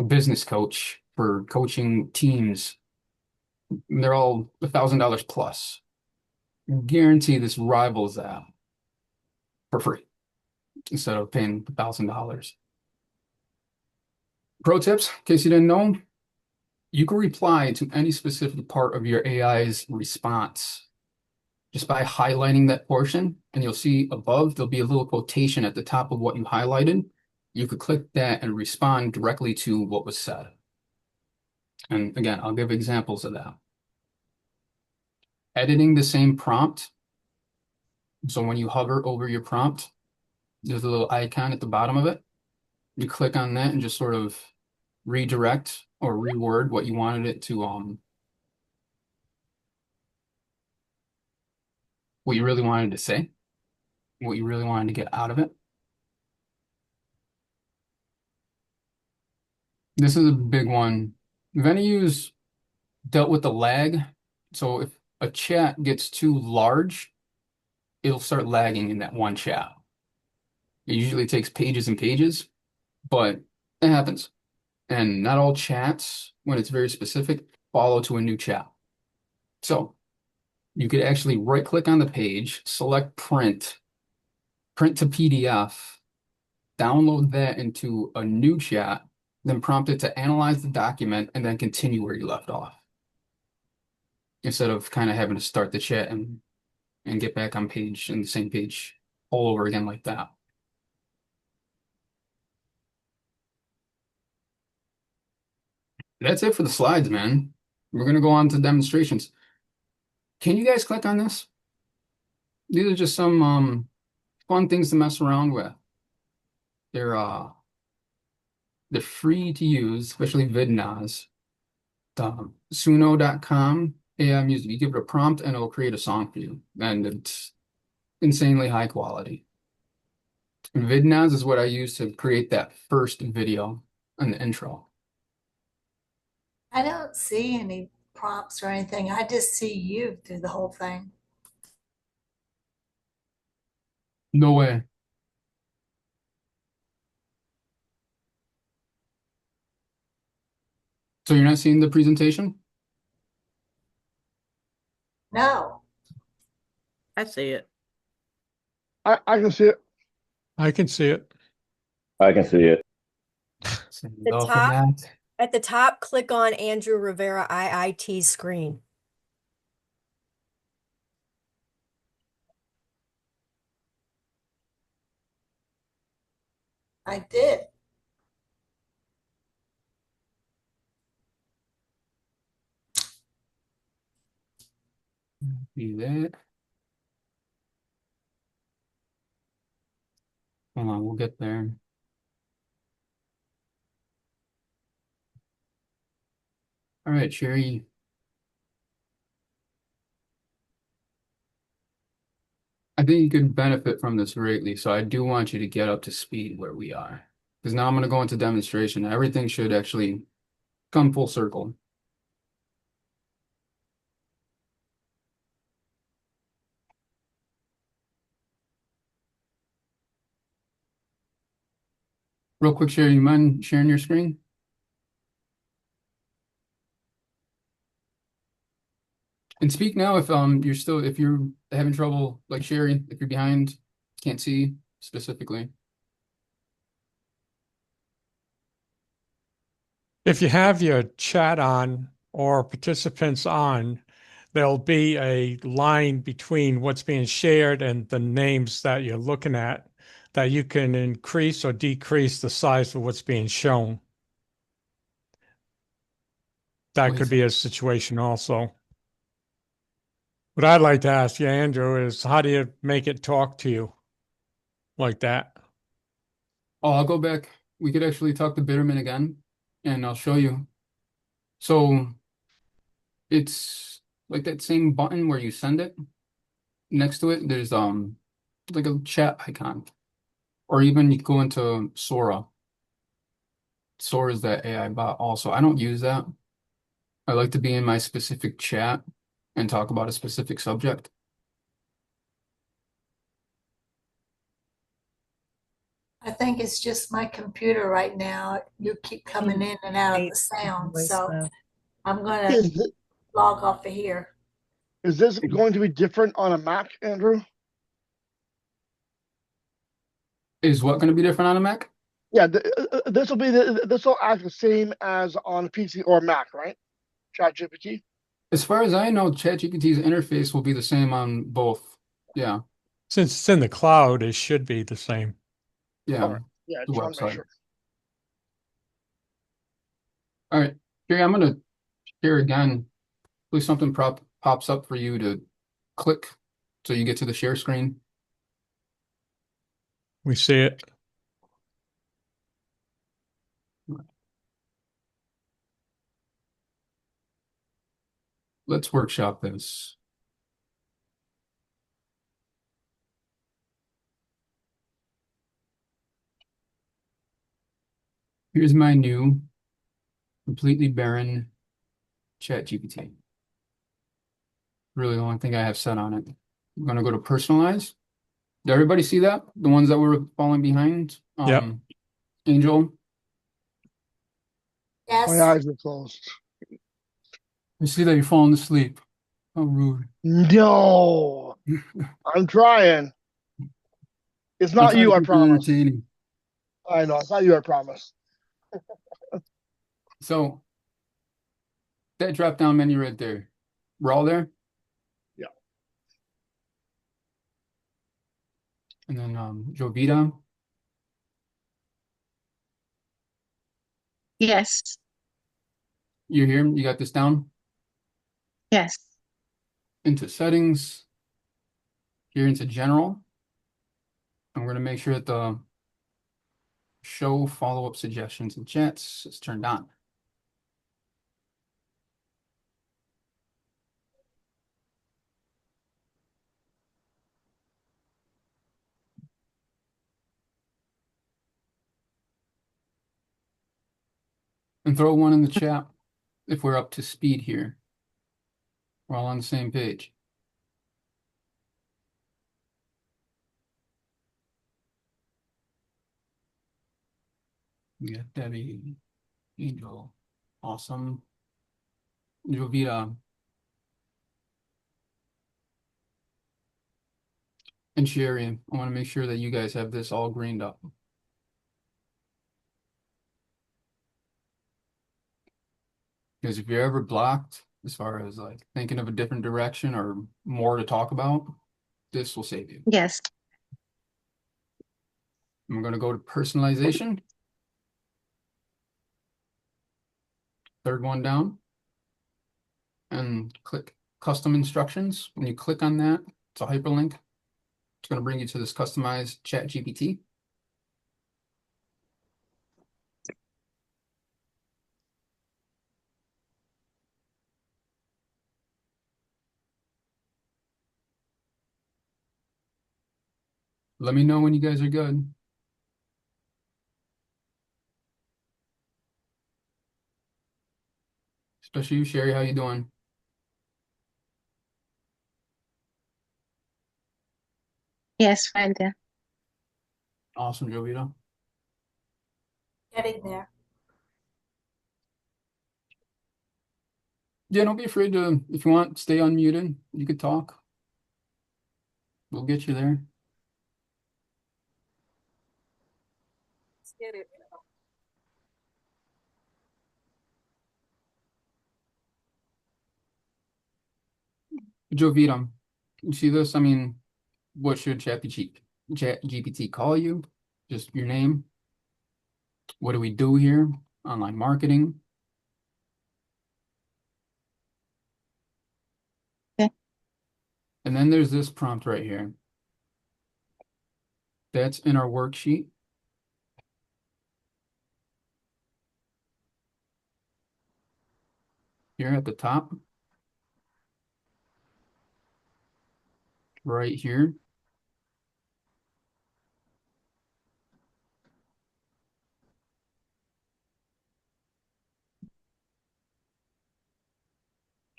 business coach for coaching teams. They're all $1,000 plus. Guarantee this rivals that for free instead of paying $1,000. Pro tips, in case you didn't know, you can reply to any specific part of your AI's response just by highlighting that portion, and you'll see above there'll be a little quotation at the top of what you highlighted. You could click that and respond directly to what was said. And again, I'll give examples of that. Editing the same prompt. So when you hover over your prompt, there's a little icon at the bottom of it. You click on that and just sort of redirect or reword what you wanted it to, what you really wanted to say, what you really wanted to get out of it. This is a big one. Venue's dealt with the lag. So if a chat gets too large, it'll start lagging in that one chat. It usually takes pages and pages, but it happens. And not all chats, when it's very specific, follow to a new chat. So you could actually right-click on the page, select print to PDF, download that into a new chat, then prompt it to analyze the document, and then continue where you left off. Instead of kind of having to start the chat and get back on page and the same page all over again like that. That's it for the slides, man. We're going to go on to demonstrations. Can you guys click on this? These are just some fun things to mess around with. They're free to use, especially VidNaz. Suno.com AI music. You give it a prompt and it'll create a song for you. And it's insanely high quality. VidNaz is what I use to create that first video and the intro. I don't see any prompts or anything. I just see you through the whole thing. No way. So you're not seeing the presentation? No. I see it. I can see it. I can see it. I can see it. The top, at the top, click on Andrew Rivera IIT's screen. I did. Do that. Hold on, we'll get there. All right, Sherry. I think you could benefit from this greatly, so I do want you to get up to speed where we are. Because now I'm going to go into demonstration. Everything should actually come full circle. Real quick, Sherry, you mind sharing your screen? And speak now if you're having trouble, like Sherry, if you're behind, can't see specifically. If you have your chat on or participants on, there'll be a line between what's being shared and the names that you're looking at that you can increase or decrease the size of what's being shown. that could be a situation also. What I'd like to ask you, Andrew, is how do you make it talk to you like that? Oh, I'll go back. We could actually talk to Bitterman again, and I'll show you. So it's like that same button where you send it. Next to it, there's like a chat icon, or even you go into Sora. Sora is that AI bot also. I don't use that. I like to be in my specific chat and talk about a specific subject. I think it's just my computer right now. You keep coming in and out of the sound, so I'm gonna log off of here. Is this going to be different on a Mac, Andrew? Is what going to be different on a Mac? Yeah, this will act the same as on a PC or Mac, right? ChatGPT. As far as I know, ChatGPT's interface will be the same on both. Yeah. Since it's in the cloud, it should be the same. Yeah. Okay. Yeah, The just want to make website. sure. All right. Here, I'm going to share again. Hopefully something pops up for you to click so you get to the share screen. We see it. Let's workshop this. Here's my new, completely barren ChatGPT. Really the only thing I have set on it. I'm going to go to personalize. Did everybody see that? The ones that were falling behind? Yep. Angel, Yes. My eyes are closed. I see that you're falling asleep. How rude. No, I'm trying. It's I'm not trying you, to I keep it promise. entertaining. I know, it's not you, I promise. So that drop down menu right there. We're all there? Yeah. And then Jovita. Yes. You're here? You got this down? Yes. Into settings. Here into general. And we're going to make sure that the show follow-up suggestions and chats is turned on. And throw one in the chat if we're up to speed here. We're all on the same page. We got Debbie, Angel, awesome. Jovita. And Sherry, I want to make sure that you guys have this all greened up. Because if you're ever blocked, as far as like thinking of a different direction or more to talk about, this will save you. Yes. I'm going to go to personalization. Third one down. And click custom instructions. When you click on that, it's a hyperlink. It's going to bring you to this customized ChatGPT. Let me know when you guys are good. Especially you, Sherry. How you doing? Yes, fine there. Awesome, Jovita. Getting there. Yeah, don't be afraid to, if you want, stay unmuted. You could talk. We'll get you there. Let's get it. Jovita, you see this? I mean, what should ChatGPT call you? Just your name. What do we do here? Online marketing. And then there's this prompt right here. That's in our worksheet. Here at the top. Right here.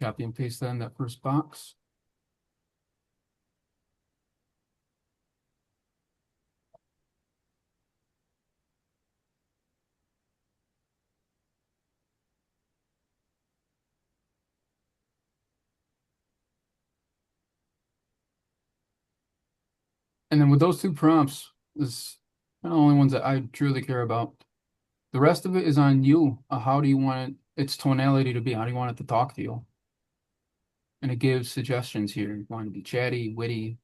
Copy and paste that in that first box. And then with those two prompts, is the only ones that I truly care about. The rest of it is on you. How do you want its tonality to be? How do you want it to talk to you? And it gives suggestions here. You want it to be chatty, witty.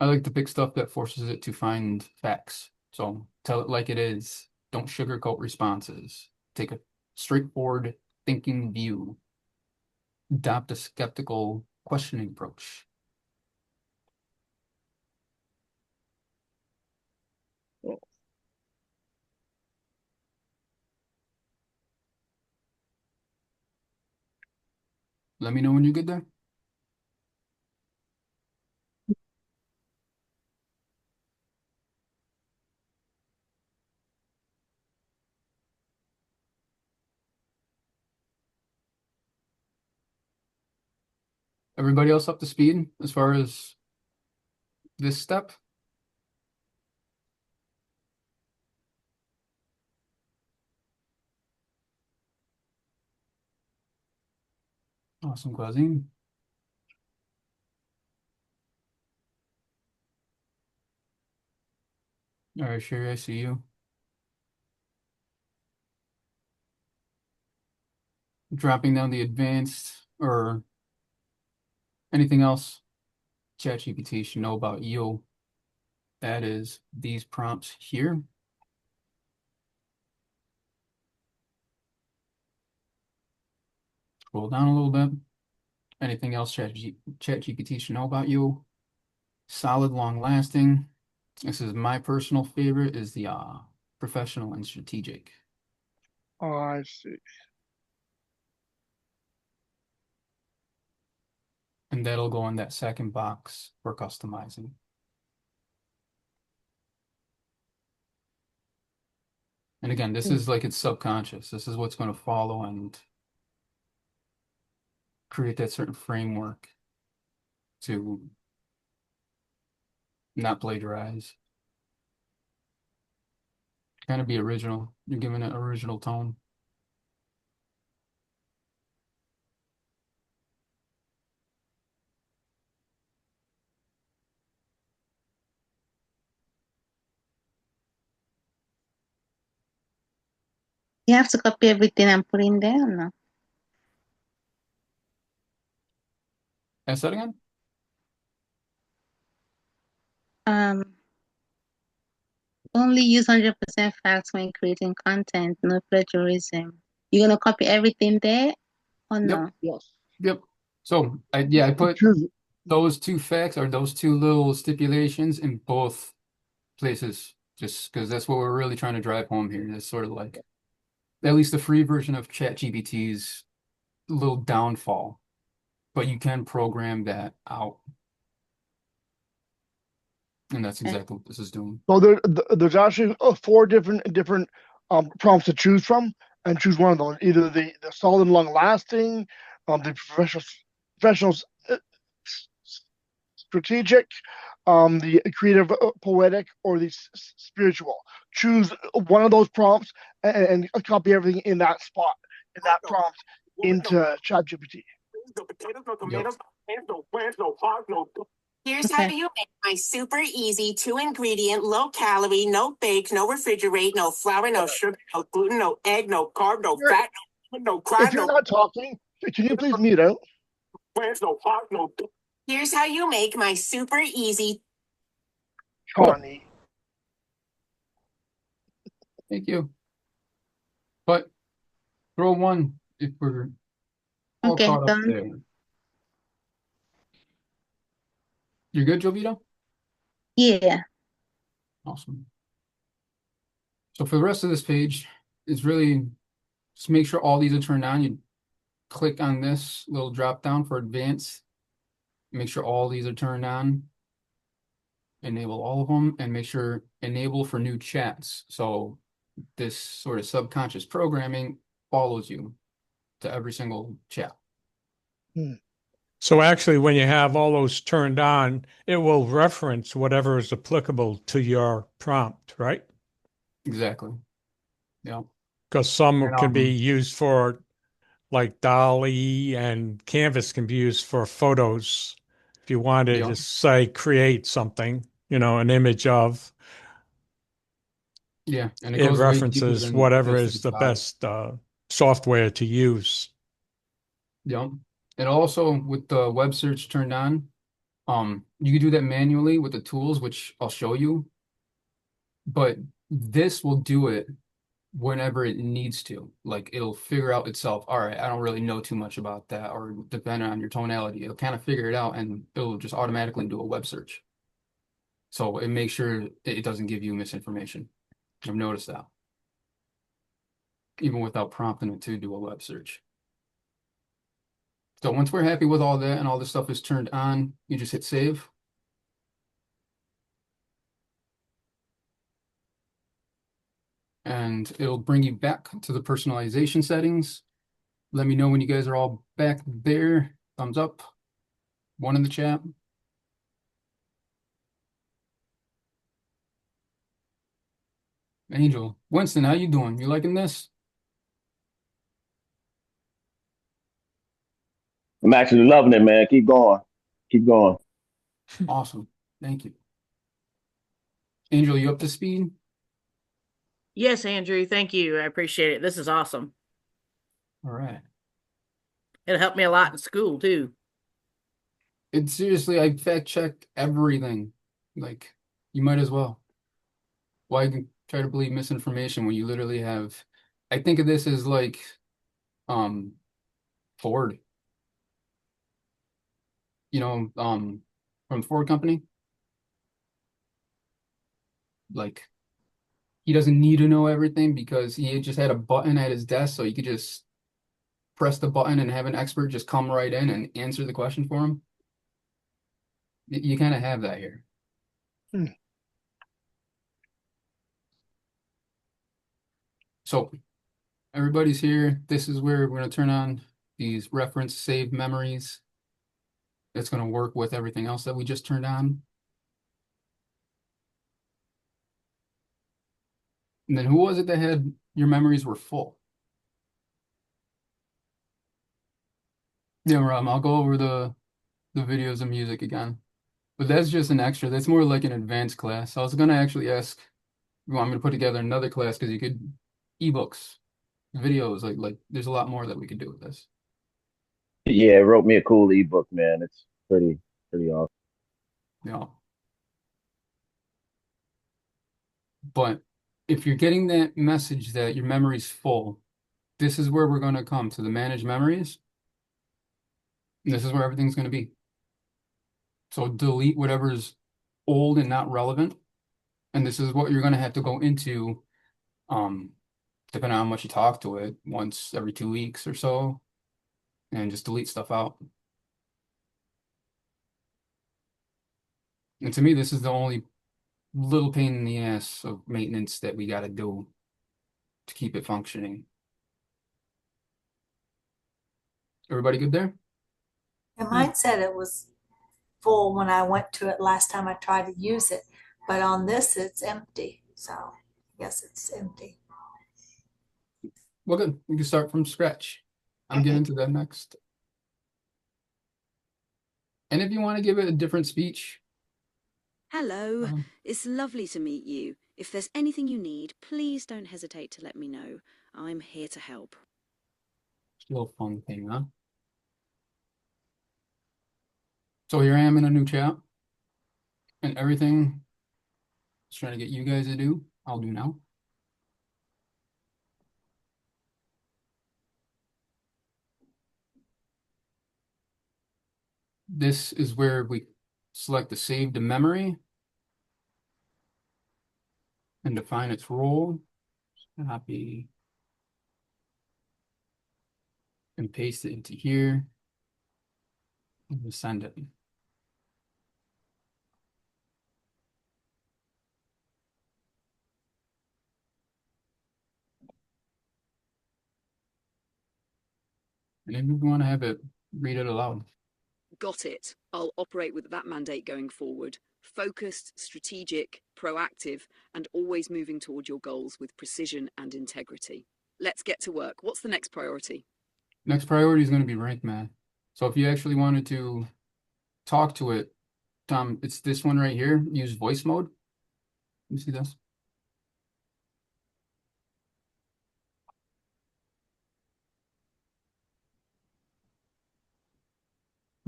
I like to pick stuff that forces it to find facts. So tell it like it is. Don't sugarcoat responses. Take a straightforward thinking view. Adopt a skeptical questioning approach. Let me know when you're good there. Everybody else up to speed as far as this step? Awesome, Quazine. All right, Sherry, I see you. Dropping down the advanced or anything else ChatGPT should know about you. That is these prompts here. Scroll down a little bit. Anything else ChatGPT should know about you? Solid, long lasting. This is my personal favorite is the professional and strategic. Oh, I see. And that'll go in that second box for customizing. And again, this is like it's subconscious. This is what's going to follow and create that certain framework to not plagiarize. Kind of be original. You're giving it original tone. You have to copy everything and put in there or no? Ask that again? Only use 100% facts when creating content, no plagiarism. You're gonna copy everything there or no? Yes. Yep. So I put those two facts or those two little stipulations in both places, just because that's what we're really trying to drive home here. It's sort of like at least the free version of ChatGPT's little downfall, but you can program that out. And that's exactly what this is doing. So there's actually four different prompts to choose from, and choose one of those. Either the solid, long lasting, the professional strategic, the creative, poetic, or the spiritual. Choose one of those prompts and copy everything in that spot, in that prompt, into ChatGPT. Here's how you make my super easy 2-ingredient, low calorie, no bake, no refrigerate, no flour, no sugar, no gluten, no egg, no carb, no fat, no crab. If you're not talking, can you please mute out? Here's how you make my super easy. Connie. Thank you. But throw one if we're all Okay, caught up done. there. You're good, Jovita? Yeah. Awesome. So for the rest of this page, it's really just make sure all these are turned on. You click on this little drop down for advanced. Make sure all these are turned on. Enable all of them and make sure enable for new chats. So this sort of subconscious programming follows you to every single chat. So actually, when you have all those turned on, it will reference whatever is applicable to your prompt, right? Exactly. Yeah. Because some And can be used for like Dolly, and Canvas can be used for photos. If you wanted to say create something, an image of, yeah, and it it goes way deeper references than whatever just is the the body. best software to use. Yeah. And also with the web search turned on, you can do that manually with the tools, which I'll show you, but this will do it whenever it needs to. Like it'll figure out itself, all right, I don't really know too much about that, or depending on your tonality, it'll kind of figure it out and it'll just automatically do a web search. So it makes sure it doesn't give you misinformation. I've noticed that. Even without prompting it to do a web search. So once we're happy with all that and all this stuff is turned on, you just hit save. And it'll bring you back to the personalization settings. Let me know when you guys are all back there. Thumbs up. One in the chat. Angel. Winston, how you doing? You liking this? I'm actually loving it, man. Keep going. Keep going. Awesome. Thank you. Angel, you up to speed? Yes, Andrew. Thank you. I appreciate it. This is awesome. All right. It'll help me a lot in school too. It's seriously, I fact checked everything. Like, you might as well. Why try to believe misinformation when you literally have, I think of this as like Ford. From the Ford company. Like he doesn't need to know everything because he just had a button at his desk, so he could just press the button and have an expert just come right in and answer the question for him. You kind of have that here. So everybody's here. This is where we're going to turn on these reference save memories. It's going to work with everything else that we just turned on. And then who was it that had your memories were full? Yeah, Rob, I'll go over the videos of music again. But that's just an extra. That's more like an advanced class. I was going to actually ask, you want me to put together another class because you could ebooks, videos, like there's a lot more that we could do with this. Yeah, it wrote me a cool ebook, man. It's pretty awesome. Yeah. But if you're getting that message that your memory's full, this is where we're going to come to the manage memories. And this is where everything's going to be. So delete whatever's old and not relevant. And this is what you're going to have to go into, depending on how much you talk to it, once every 2 weeks or so, and just delete stuff out. And to me, this is the only little pain in the ass of maintenance that we got to do to keep it functioning. Everybody good there? And mine said it was full when I went to it last time I tried to use it, but on this it's empty. So I guess it's empty. Well, good. We can start from scratch. I'm getting to that next. And if you want to give it a different speech. Hello, it's lovely to meet you. If there's anything you need, please don't hesitate to let me know. I'm here to help. It's a little fun thing, huh? So here I am in a new chat. And everything I was trying to get you guys to do, I'll do now. This is where we select the save to memory and define its role. Copy and paste it into here and send it. And then we want to have it read it aloud. Got it. I'll operate with that mandate going forward. Focused, strategic, proactive, and always moving toward your goals with precision and integrity. Let's get to work. What's the next priority? Next priority is going to be Rank Math. So if you actually wanted to talk to it, Tom, it's this one right here. Use voice mode. You see this?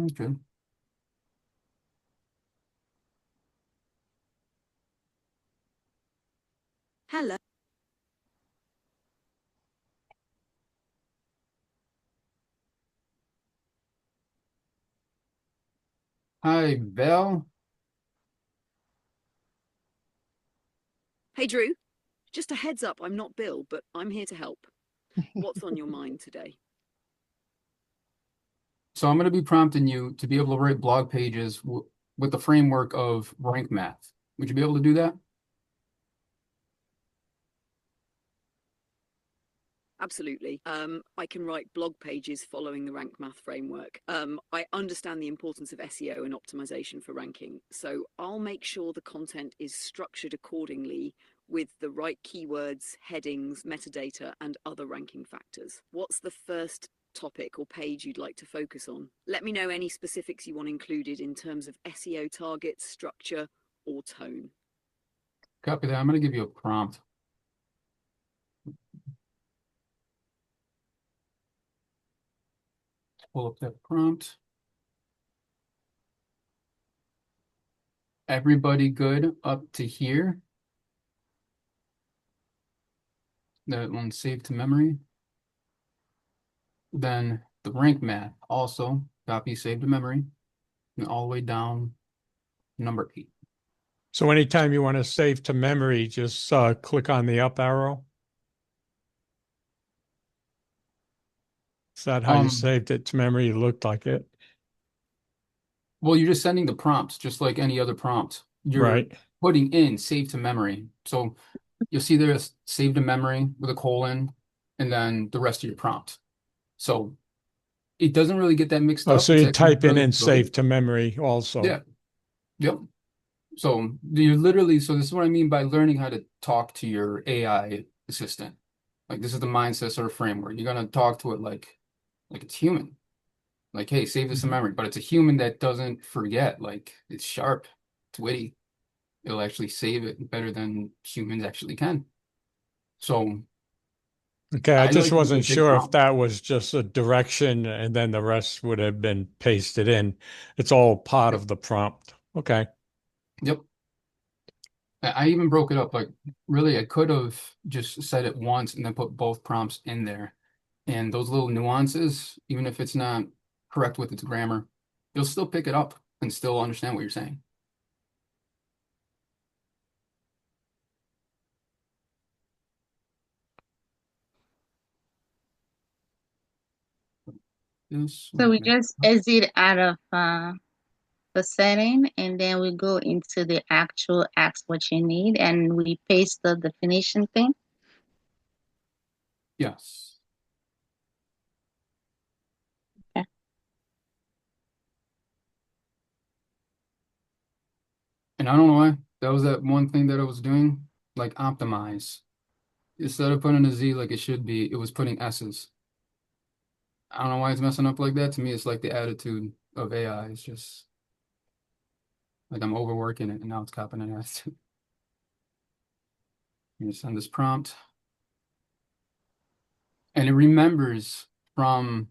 Okay. Hello. Hi, Val. Hey, Drew. Just a heads up, I'm not Bill, but I'm here to help. What's on your mind today? So I'm going to be prompting you to be able to write blog pages with the framework of Rank Math. Would you be able to do that? Absolutely. I can write blog pages following the Rank Math framework. I understand the importance of SEO and optimization for ranking, so I'll make sure the content is structured accordingly with the right keywords, headings, metadata, and other ranking factors. What's the first topic or page you'd like to focus on? Let me know any specifics you want included in terms of SEO targets, structure, or tone. Copy that. I'm going to give you a prompt. Pull up that prompt. Everybody good up to here? That one saved to memory. Then the Rank Math also copy, save to memory, and all the way down number 8. So anytime you want to save to memory, just click on the up arrow. Is that how you saved it to memory? It looked like it. Well, you're just sending the prompts, just like any other prompt. You're Right. putting in save to memory. So you'll see there's save to memory with a colon, and then the rest of your prompt. So it doesn't really get that mixed Oh, up. so It's you actually type in really and good. save to memory also. Yeah. Yep. So you're literally, so this is what I mean by learning how to talk to your AI assistant. Like this is the mindset sort of framework. You're gonna talk to it like it's human. Like, hey, save this in memory. But it's a human that doesn't forget. Like it's sharp, it's witty. It'll actually save it better than humans actually can. So Okay, I I just like to give it a wasn't big sure if prompt. that was just a direction and then the rest would have been pasted in. It's all part of the prompt. Okay. Yep. I even broke it up. Like, really, I could have just said it once and then put both prompts in there. And those little nuances, even if it's not correct with its grammar, you'll still pick it up and still understand what you're saying. So we just exit out of the setting, and then we go into the actual ask what you need, and we paste the definition thing. Yes. Okay. And I don't know why. That was that one thing that I was doing, like optimize. Instead of putting a Z like it should be, it was putting S's. I don't know why it's messing up like that. To me, it's like the attitude of AI. It's just like I'm overworking it, and now it's copying an S. I'm gonna send this prompt. And it remembers from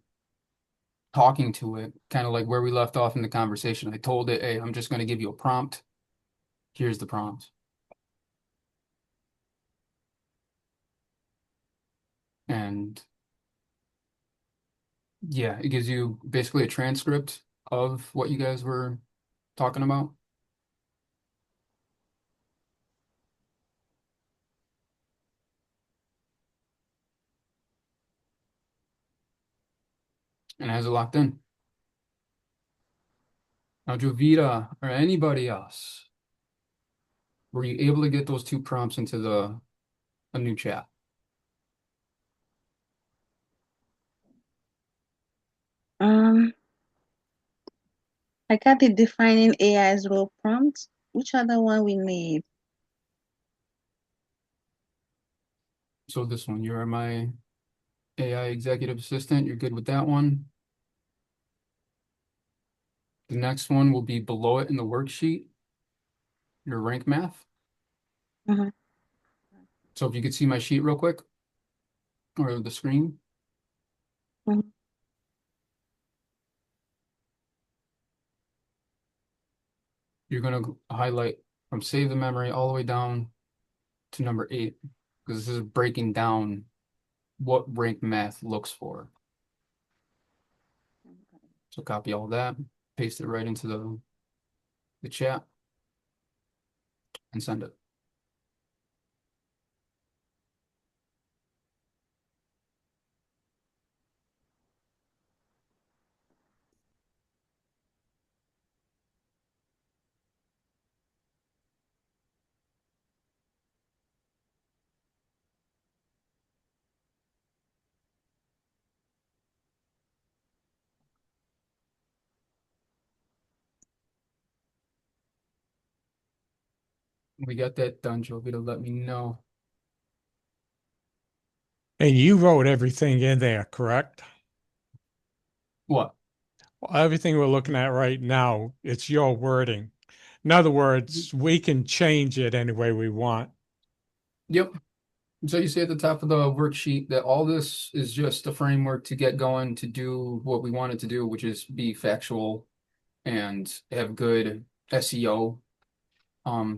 talking to it, kind of like where we left off in the conversation. I told it, hey, I'm just going to give you a prompt. Here's the prompt. And yeah, it gives you basically a transcript of what you guys were talking about? And has it locked in? Now, Jovita or anybody else, were you able to get those 2 prompts into a new chat? I got the defining AI's role prompt. Which other one we need? So this one, you are my AI executive assistant. You're good with that one. The next one will be below it in the worksheet, your rank math. So if you could see my sheet real quick, or the screen. You're going to highlight from save the memory all the way down to number 8, because this is breaking down what rank math looks for. So copy all that, paste it right into the chat, and send it. We got that done, Jovi, to let me know. And you wrote everything in there, correct? What? Well, everything we're looking at right now, it's your wording. In other words, we can change it any way we want. Yep. So you see at the top of the worksheet that all this is just a framework to get going to do what we wanted to do, which is be factual and have good SEO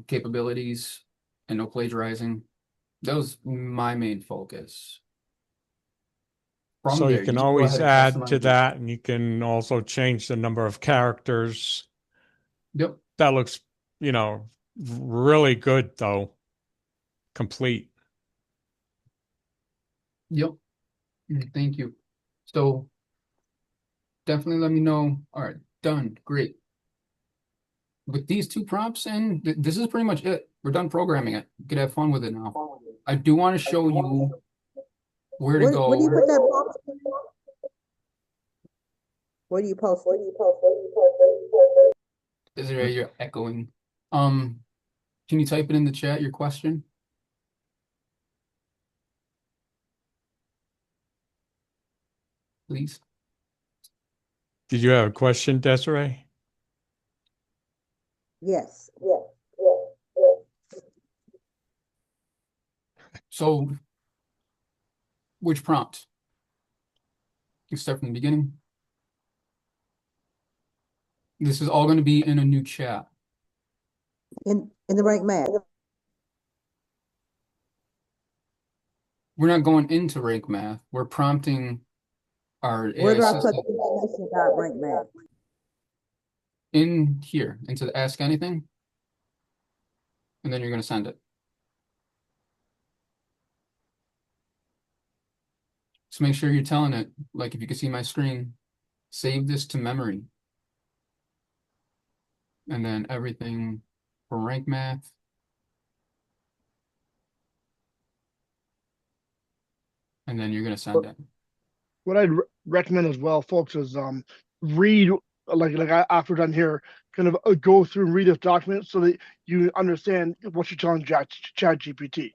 capabilities and no plagiarizing. That was my main focus. From So you there, can just go always ahead and add to customize it. that, and you can also change the number of characters. Yep. That looks, really good though. Complete. Yep. Thank you. So definitely let me know. All right, done. Great. With these 2 prompts, and this is pretty much it. We're done programming it. You could have fun with it now. I do want to show you where to go. Where do you put that prompt? Where do you post? Desiree, you're echoing. Can you type it in the chat, your question? Please. Did you have a question, Desiree? Yes. So, which prompt? You start from the beginning. This is all going to be in a new chat. In the rank math. We're not going into rank math. We're prompting our Where AI do I put system the information about rank math? in here, into the ask anything, and then you're going to send it. So make sure you're telling it, like if you can see my screen, save this to memory. And then everything for rank math. And then you're going to send it. What I'd recommend as well, folks, is read after we're done here, kind of go through and read this document so that you understand what you're telling ChatGPT.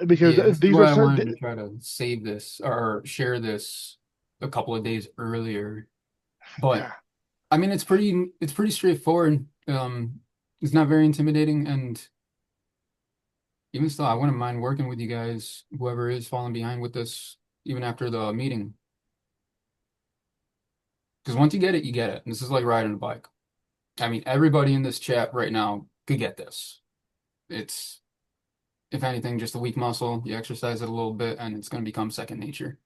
Because Yeah, this is these why are I some, wanted to try to save this or share this a couple of days earlier. But yeah. I mean, it's pretty straightforward. It's not very intimidating, and even still, I wouldn't mind working with you guys, whoever is falling behind with this, even after the meeting. Because once you get it, you get it. This is like riding a bike. I mean, everybody in this chat right now could get this. It's, if anything, just a weak muscle. You exercise it a little bit, and it's going to become second nature.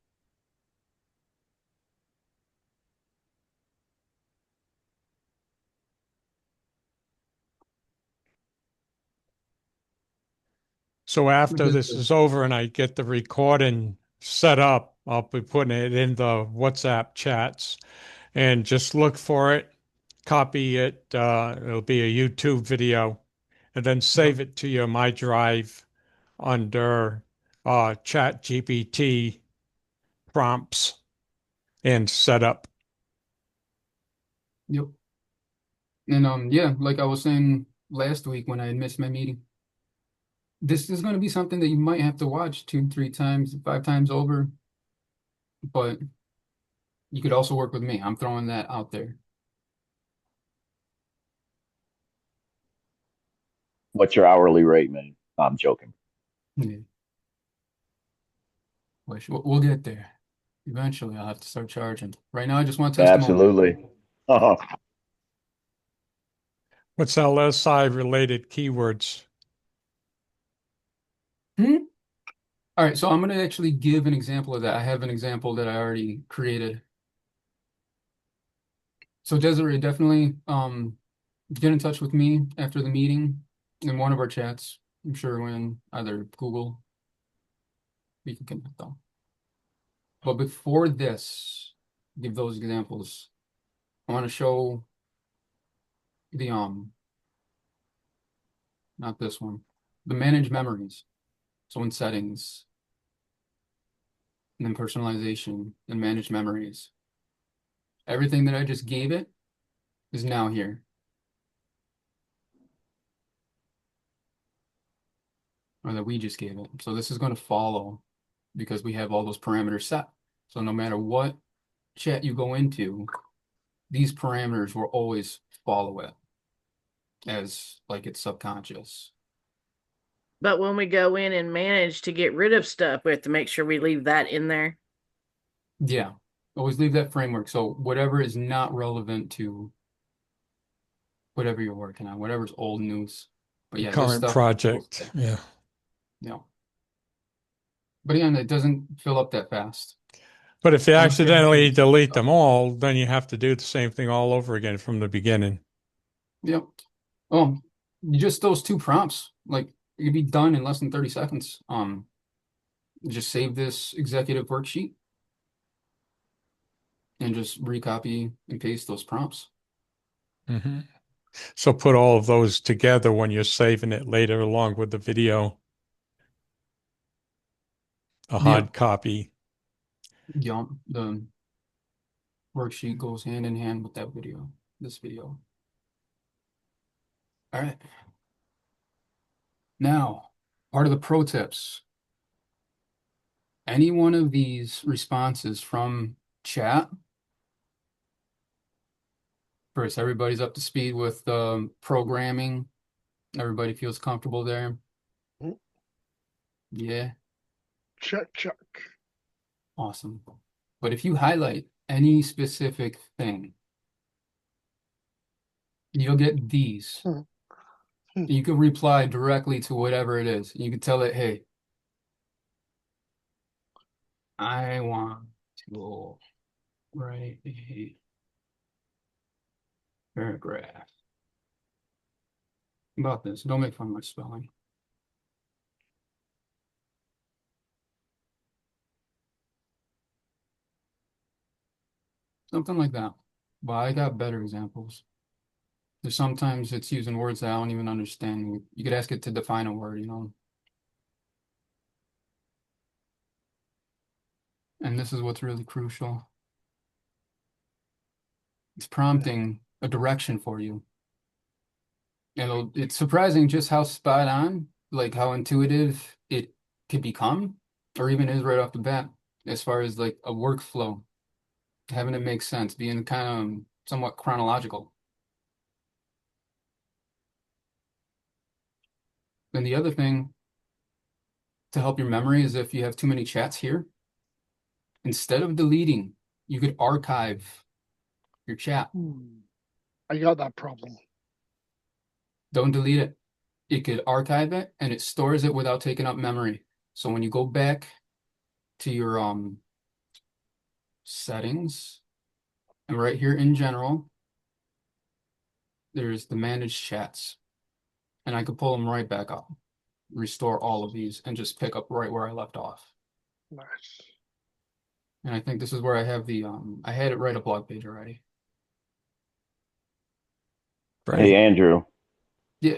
So after Because this is over and I get the recording set up, I'll be putting it in the WhatsApp chats and just look for it, copy it. It'll be a YouTube video, and then save it to your My Drive under ChatGPT prompts and setup. Yep. And yeah, like I was saying last week when I had missed my meeting, this is going to be something that you might have to watch 2, 3 times, 5 times over, but you could also work with me. I'm throwing that out there. What's your hourly rate, man? I'm joking. Yeah. We'll get there. Eventually, I'll have to start charging. Right now, I just want testimony. Absolutely. What's LSI related keywords? All right, so I'm going to actually give an example of that. I have an example that I already created. So Desiree, definitely get in touch with me after the meeting in one of our chats. I'm sure when either Google, we can connect on. But before this, give those examples. I want to show the not this one, the manage memories. So in settings, and then personalization and manage memories. Everything that I just gave it is now here. Or that we just gave it. So this is going to follow because we have all those parameters set. So no matter what chat you go into, these parameters will always follow it as like it's subconscious. But when we go in and manage to get rid of stuff, we have to make sure we leave that in there. Yeah, always leave that framework. So whatever is not relevant to whatever you're working on, whatever's old news. But yeah, this Current stuff. project. Yeah. Yeah. But again, it doesn't fill up that fast. But if you accidentally delete them all, then you have to do the same thing all over again from the beginning. Yep. Oh, just those 2 prompts, like it could be done in less than 30 seconds. Just save this executive worksheet and just recopy and paste those prompts. Mm-hmm. So put all of those together when you're saving it later along with the video. A hard copy. Yeah, the worksheet goes hand in hand with that video, this video. All right. Now, part of the pro tips. Any one of these responses from chat, first, everybody's up to speed with programming. Everybody feels comfortable there. Yeah. Check. Awesome. But if you highlight any specific thing, you'll get these. You can reply directly to whatever it is. You can tell it, hey, I want to write a paragraph about this. Don't make fun of my spelling. Something like that. But I got better examples. There's sometimes it's using words that I don't even understand. You could ask it to define a word, you know. And this is what's really crucial. It's prompting a direction for you. And it's surprising just how spot on, like how intuitive it could become, or even is right off the bat, as far as like a workflow, having it make sense, being kind of somewhat chronological. And the other thing to help your memory is if you have too many chats here, instead of deleting, you could archive your chat. I got that problem. Don't delete it. It could archive it and it stores it without taking up memory. So when you go back to your settings, and right here in general, there's the manage chats. And I could pull them right back up. restore all of these and just pick up right where I left off. Nice. And I think this is where I have the, I had it write a blog page already. Hey, Andrew. Yeah.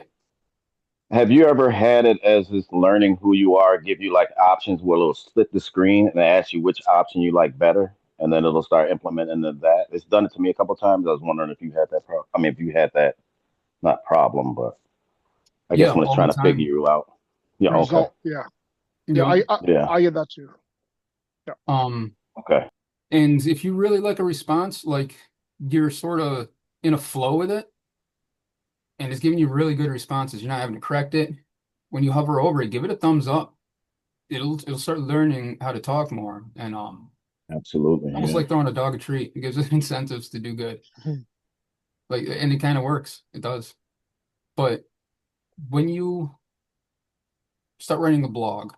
Have you ever had it as this learning who you are, give you like options where it'll split the screen and ask you which option you like better, and then it'll start implementing that? It's done it to me a couple times. I was wondering if you had that problem. I mean, if you had that, not problem, but I guess Yeah, when it's all trying the to figure time. you out. Yeah, okay. Result. Yeah. Yeah. Yeah. I get that too. Yeah. Okay. And if you really like a response, like you're sort of in a flow with it, and it's giving you really good responses, you're not having to correct it. When you hover over it, give it a thumbs up. It'll start learning how to talk more, and Absolutely. almost Yeah. like throwing a dog a treat. It gives it incentives to do good. Like, and it kind of works. It does. But when you start writing a blog,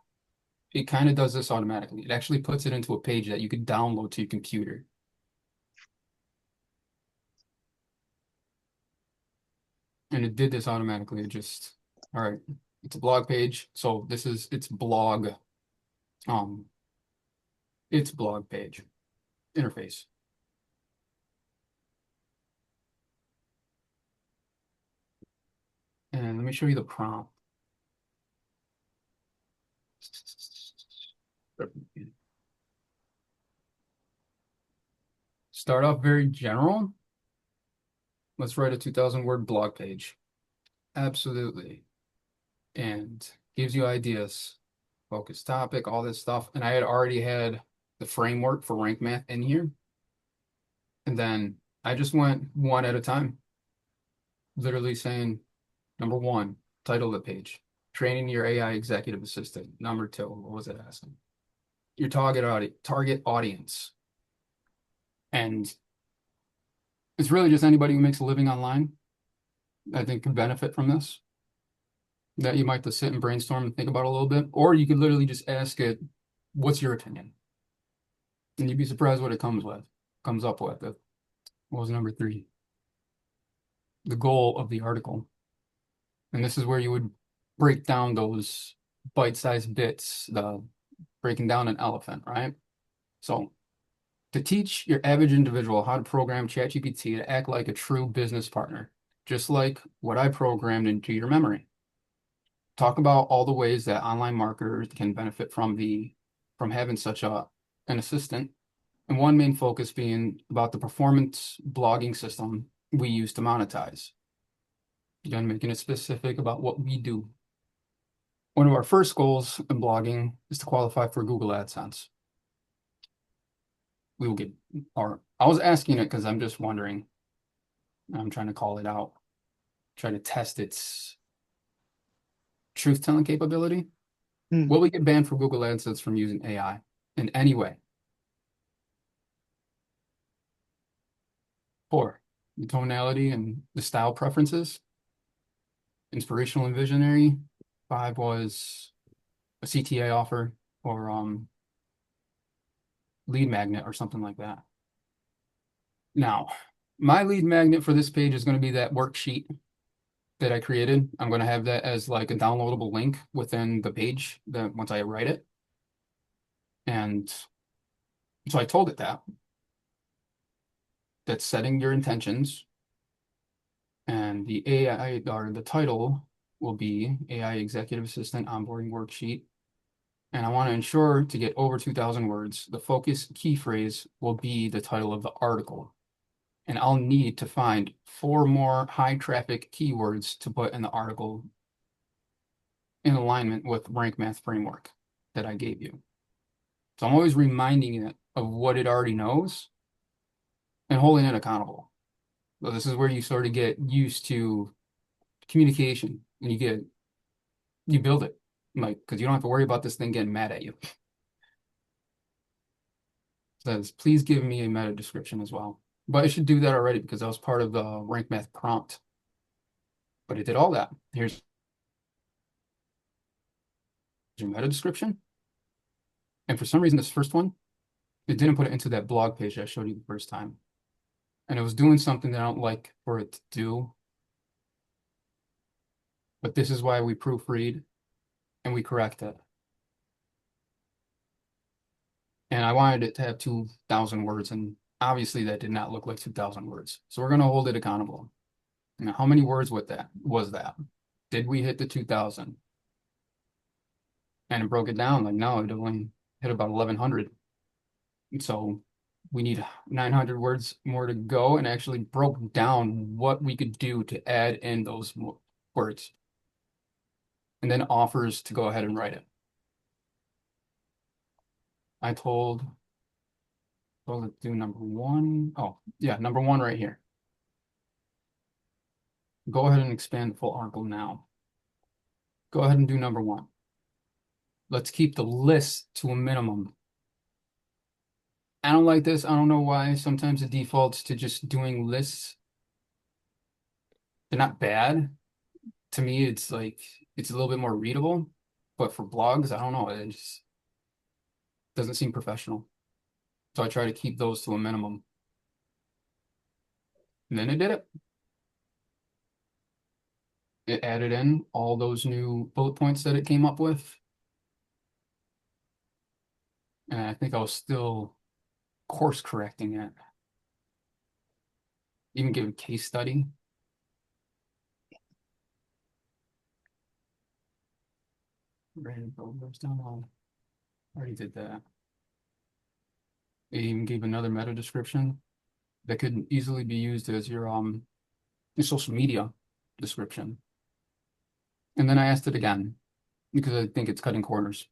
it kind of does this automatically. It actually puts it into a page that you can download to your computer. And it did this automatically. It just, all right, it's a blog page. So this is its blog page interface. And let me show you the prompt. Start off very general. Let's write a 2,000 word blog page. Absolutely. And gives you ideas, focus topic, all this stuff. And I had already had the framework for Rank Math in here. And then I just went one at a time, literally saying, number one, title of the page, training your AI executive assistant. Number two, what was it asking? Your target audience. And it's really just anybody who makes a living online, I think, could benefit from this. That you might have to sit and brainstorm and think about a little bit. Or you could literally just ask it, what's your opinion? And you'd be surprised what it comes up with. What was number three? The goal of the article. And this is where you would break down those bite-sized bits, the breaking down an elephant, right? So to teach your average individual how to program ChatGPT to act like a true business partner, just like what I programmed into your memory. Talk about all the ways that online marketers can benefit from having such an assistant, and one main focus being about the performance blogging system we use to monetize. Again, making it specific about what we do. One of our first goals in blogging is to qualify for Google AdSense. We will get, or I was asking it because I'm just wondering. I'm trying to call it out, try to test its truth-telling capability. Will we get banned for Google AdSense from using AI in any way? 4, the tonality and the style preferences. Inspirational and visionary. 5 was a CTA offer or lead magnet or something like that. Now, my lead magnet for this page is going to be that worksheet that I created. I'm going to have that as like a downloadable link within the page that once I write it. And so I told it that's setting your intentions. And the AI or the title will be AI Executive Assistant Onboarding Worksheet. And I want to ensure to get over 2,000 words. The focus key phrase will be the title of the article. And I'll need to find 4 more high traffic keywords to put in the article in alignment with Rank Math Framework that I gave you. So I'm always reminding it of what it already knows and holding it accountable. So this is where you sort of get used to communication and you build it, like, because you don't have to worry about this thing getting mad at you. It says, please give me a meta description as well. But it should do that already because that was part of the Rank Math prompt. But it did all that. Here's your meta description. And for some reason, this first one, it didn't put it into that blog page that I showed you the first time. And it was doing something that I don't like for it to do. But this is why we proofread and we correct it. And I wanted it to have 2,000 words, and obviously that did not look like 2,000 words. So we're going to hold it accountable. Now, how many words was that? Did we hit the 2,000? And it broke it down. Like, no, it only hit about 1,100. So we need 900 words more to go, and actually broke down what we could do to add in those words. And then offers to go ahead and write it. I told it to do number one. Oh, yeah, number one right here. Go ahead and expand the full article now. Go ahead and do number one. Let's keep the list to a minimum. I don't like this. I don't know why. Sometimes it defaults to just doing lists. They're not bad. To me, it's like, it's a little bit more readable. But for blogs, I don't know. It just doesn't seem professional. So I try to keep those to a minimum. And then it did it. It added in all those new bullet points that it came up with. And I think I was still course correcting it. Even give a case study. Random programs down. I already did that. It even gave another meta description that could easily be used as your social media description. And then I asked it again because I think it's cutting corners.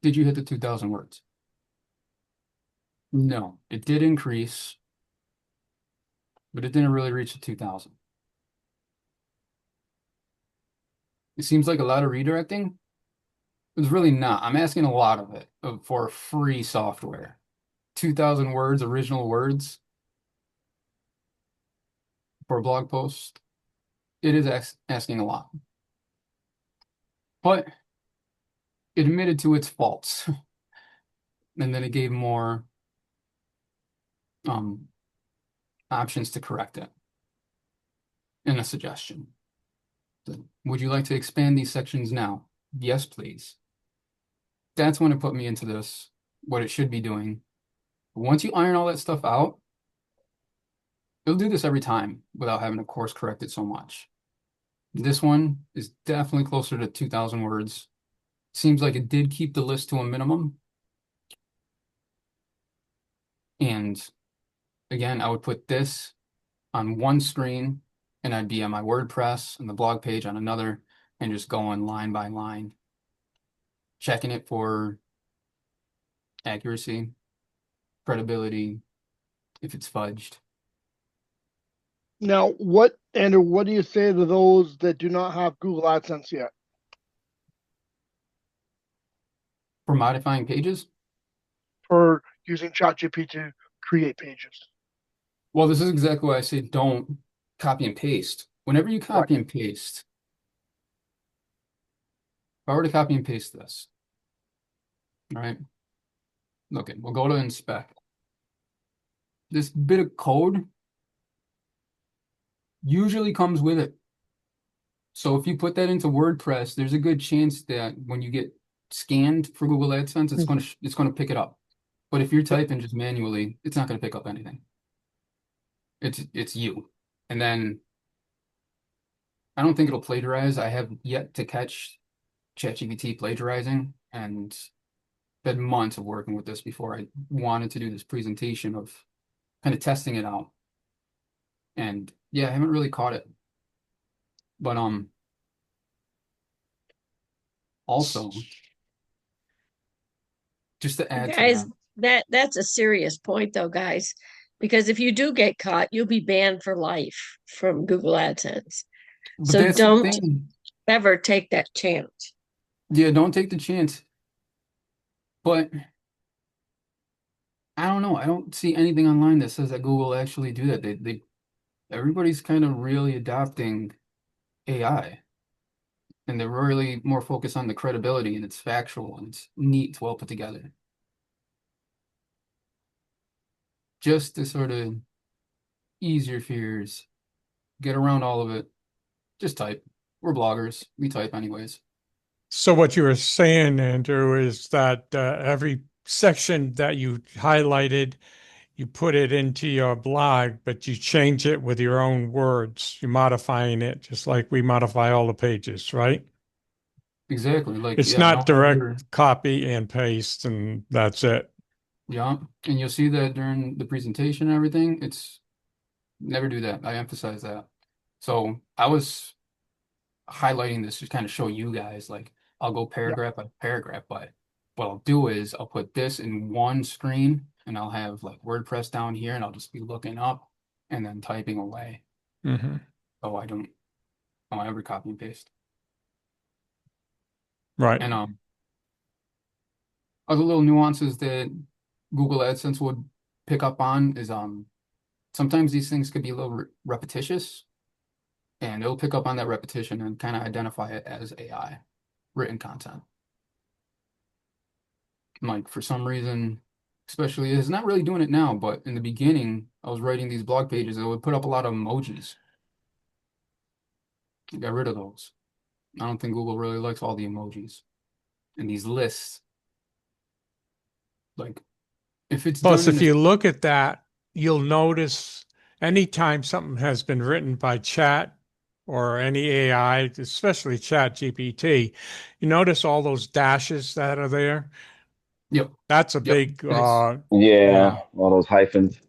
Did you hit the 2,000 words? No, it did increase, but it didn't really reach the 2,000. It seems like a lot of redirecting. It's really not. I'm asking a lot of it for free software. 2,000 words, original words for a blog post. It is asking a lot. But it admitted to its faults. And then it gave more options to correct it. And a suggestion. Would you like to expand these sections now? Yes, please. That's when it put me into this, what it should be doing. But once you iron all that stuff out, it'll do this every time without having to course correct it so much. This one is definitely closer to 2,000 words. Seems like it did keep the list to a minimum. And again, I would put this on one screen, and I'd be on my WordPress and the blog page on another, and just going line by line, checking it for accuracy, credibility, if it's fudged. Now, Andrew, what do you say to those that do not have Google AdSense yet? For modifying pages? For using ChatGPT to create pages? Well, this is exactly why I say don't copy and paste. Whenever you copy and paste, if I were to copy and paste this, all right? Okay, we'll go to inspect. This bit of code usually comes with it. So if you put that into WordPress, there's a good chance that when you get scanned for Google AdSense, it's going to pick it up. But if you're typing just manually, it's not going to pick up anything. It's you. And then I don't think it'll plagiarize. I have yet to catch ChatGPT plagiarizing, and had months of working with this before I wanted to do this presentation of kind of testing it out. And yeah, I haven't really caught it. But also just to add guys, to that, that's a serious point though, guys, because if you do get caught, you'll be banned for life from Google AdSense. but So that's the don't thing. ever take that chance. Yeah, don't take the chance. But I don't know. I don't see anything online that says that Google actually do that. Everybody's kind of really adopting AI, and they're really more focused on the credibility, and it's factual and it's neat, it's well put together. Just to sort of ease your fears, get around all of it, just type. We're bloggers. We type anyways. So what you were saying, Andrew, is that every section that you highlighted, you put it into your blog, but you change it with your own words. You're modifying it just like we modify all the pages, right? Exactly. Like, It's yeah, not no direct other. copy and paste, and that's it. Yeah. And you'll see that during the presentation and everything. It's never do that. I emphasize that. So I was highlighting this to kind of show you guys, like, I'll go paragraph by paragraph, but what I'll do is I'll put this in one screen and I'll have like WordPress down here and I'll just be looking up and then typing away. Mm-hmm. So I don't ever copy and paste. Right. And other little nuances that Google AdSense would pick up on is sometimes these things could be a little repetitious, and it'll pick up on that repetition and kind of identify it as AI written content. Like for some reason, especially it's not really doing it now, but in the beginning, I was writing these blog pages, it would put up a lot of emojis. I got rid of those. I don't think Google really likes all the emojis and these lists. Like if it's Plus, done in if you look at that, you'll notice anytime something has been written by chat or any AI, especially ChatGPT, you notice all those dashes that are there. Yep. That's a big yeah, all those hyphens.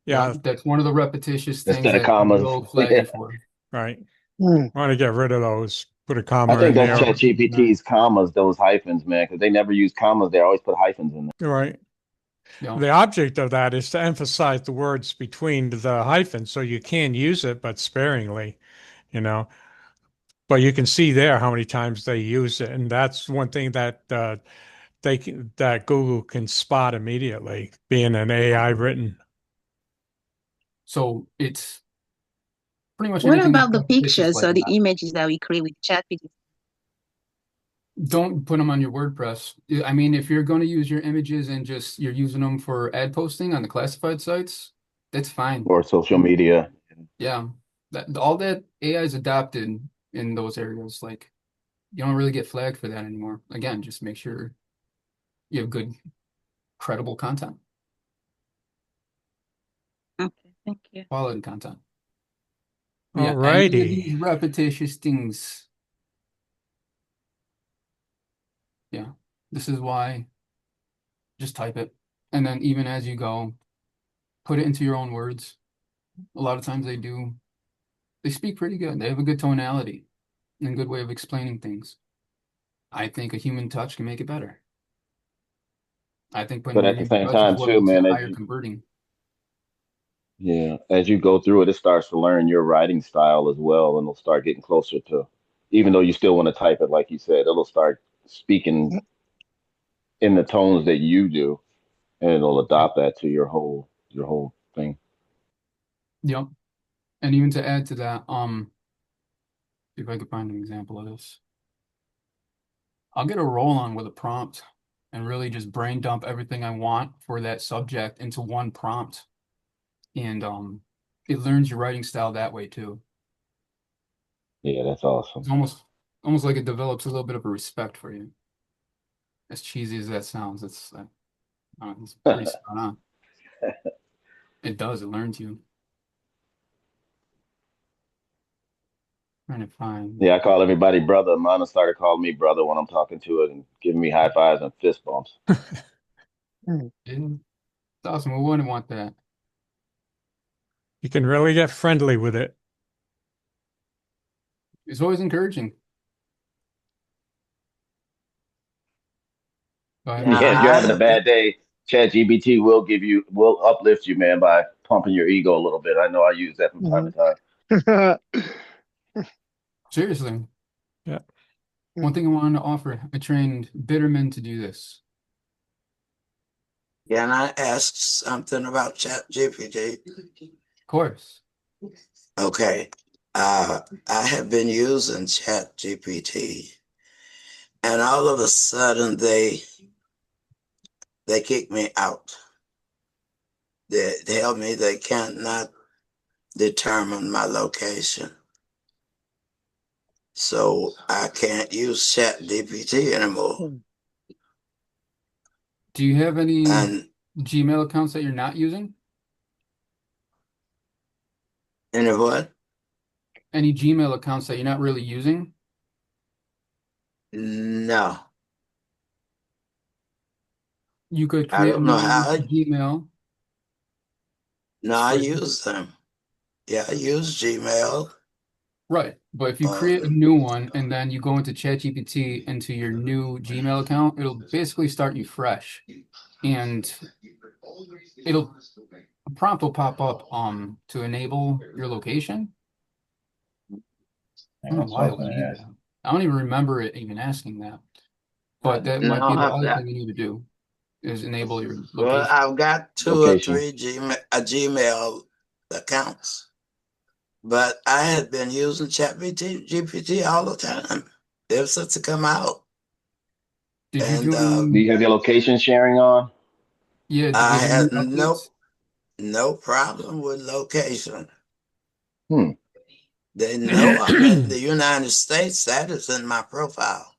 Yeah. That's one of the repetitious things Instead of that commas. will flag you for. Right. Want to get rid of those. Put a I comma think in that's there. ChatGPT's commas, those hyphens, man, because they never use commas. They always put hyphens in there. Right. Yeah. The object of that is to emphasize the words between the hyphens, so you can use it, but sparingly, you know. But you can see there how many times they use it, and that's one thing that that Google can spot immediately, being an AI written. So it's pretty much What anything that's about the repetitious pictures like or the that. images that we create with ChatGPT? Don't put them on your WordPress. I mean, if you're going to use your images and just you're using them for ad posting on the classified sites, that's fine. Or social media. Yeah, all that AI is adopted in those areas. Like, you don't really get flagged for that anymore. Again, just make sure you have good, credible content. Okay, thank you. Quality content. All Yeah, any of righty. these repetitious things. Yeah, this is why just type it. And then even as you go, put it into your own words. A lot of times they speak pretty good. They have a good tonality and a good way of explaining things. I think a human touch can make it better. I think putting But your at the human same touch is time, what too, makes it man, higher converting. as you go through it, it starts to learn your writing style as well, and it'll start getting closer to, even though you still want to type it, like you said, it'll start speaking in the tones that you do, and it'll adopt that to your whole thing. Yep. And even to add to that, see if I could find an example of this. I'll get a roll on with a prompt and really just brain dump everything I want for that subject into one prompt. And it learns your writing style that way too. Yeah, that's awesome. It's almost like it develops a little bit of a respect for you. As cheesy as that sounds, it's pretty spot on. It does, it learns you. Trying to find. Yeah, I call everybody brother. Mine started calling me brother when I'm talking to it and giving me high fives and fist bumps. It's awesome. We wouldn't want that. You can really get friendly with it. It's always encouraging. Yeah, if you're having a bad day, ChatGPT will uplift you, man, by pumping your ego a little bit. I know I use that from time to time. Seriously. Yeah. One thing I wanted to offer, I trained Bitterman to do this. Can I ask something about ChatGPT? Of course. Okay. I have been using ChatGPT, and all of a sudden they kick me out. They tell me they cannot determine my location. So I can't use ChatGPT anymore. Do you have any And Gmail accounts that you're not using? any what? Any Gmail accounts that you're not really using? No. You could I create a don't know new how. Gmail. No, I for- use them. Yeah, I use Gmail. Right. But if you create a new one and then you go into ChatGPT into your new Gmail account, it'll basically start you fresh. And a prompt will pop up to enable your location. I don't know That's what why I it was would gonna need ask. that. I don't even remember it even asking that. But that might be the No, other thing you need to do is enable your well, location. I've got 2 or 3 Gmail accounts, but I had been using GPT all the time ever since it come out. Did you And join? Do you have your location sharing on? Yeah, did I you have any had updates? no problem with location. Hmm. They know I'm in the United States. That is in my profile,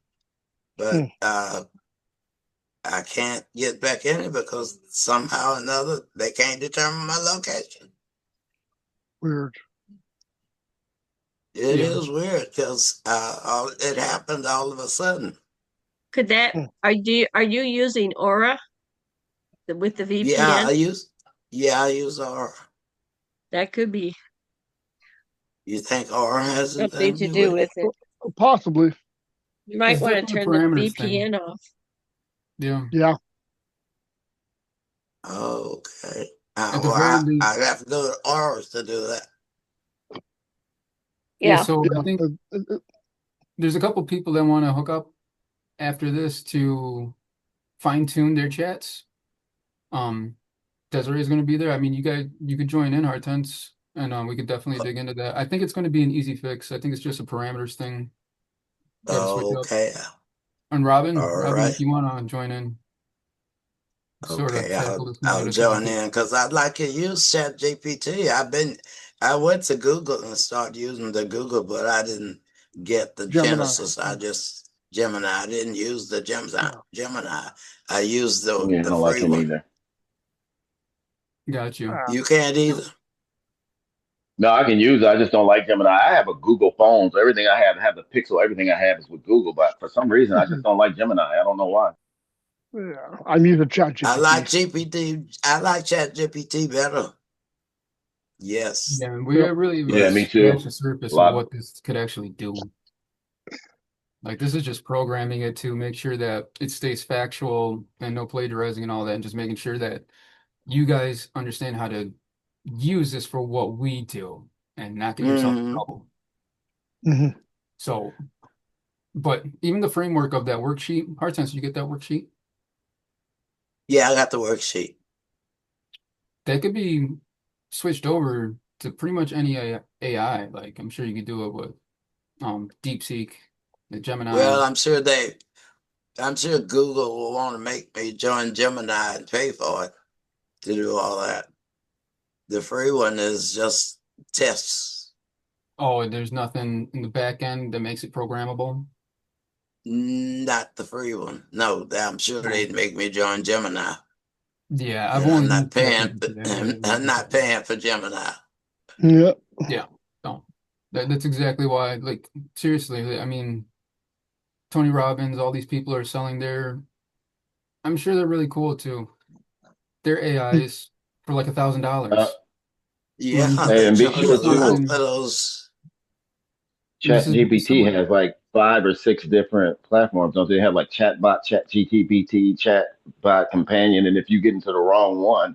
but I can't get back in it because somehow or another they can't determine my location. Weird. It Yeah. is weird because it happened all of a sudden. Could that are you using Aura with the Yeah, VPN? I use Aura. That could be You think Aura has something anything to to do do with with it? it. Possibly. You might It's want to definitely a turn the parameters thing. VPN off. Yeah. Yeah. Okay. At the Well, very least. I have to go to Aura to do that. Yeah, Yeah. so I think there's a couple people that want to hook up after this to fine tune their chats. Desiree is going to be there. I mean, you could join in Hortense, and we could definitely dig into that. I think it's going to be an easy fix. I think it's just a parameters thing. You got to switch up. Okay. And Robin, All if right. you want to join in, sort of Okay, tackle this one I'll at a time. join in because I'd like to use ChatGPT. I went to Google and started using the Google, but I didn't get the Gemini. Genesis. I just Gemini. I didn't use the Gemini. I used Yeah, I the don't like free him one. either. Got you. You can't either. No, I can use it. I just don't like Gemini. I have a Google phone, so everything I have the Pixel. Everything I have is with Google, but for some reason, I just don't like Gemini. I don't know why. Yeah, I'm using ChatGPT. I like GPT. I like ChatGPT better. Yes. Yeah, and we are really Yeah, me scratched too. the surface A of lot. what this could actually do. Like this is just programming it to make sure that it stays factual and no plagiarizing and all that, and just making sure that you guys understand how to use this for what we do and not get yourself in trouble. So, but even the framework of that worksheet, Hardsense, did you get that worksheet? Yeah, I got the worksheet. That could be switched over to pretty much any AI. Like I'm sure you could do it with DeepSeek, the Gemini. Well, I'm sure Google will want to make me join Gemini and pay for it to do all that. The free one is just tests. Oh, there's nothing in the back end that makes it programmable? Not the free one. No, I'm sure they'd make me join Gemini. Yeah, I've And only I'm not used paying. ChatGPT. I never really I'm used not it. paying for Gemini. Yeah. Yeah, no. That's exactly why, like, seriously, I mean, Tony Robbins, all these people are selling I'm sure they're really cool too. Their AIs for like $1,000. Yeah, Hey, they and be charge a sure lot too, for those. This is ChatGPT similar. has like 5 or 6 different platforms. Don't they have like chatbot, ChatGPT, chatbot companion? And if you get into the wrong one,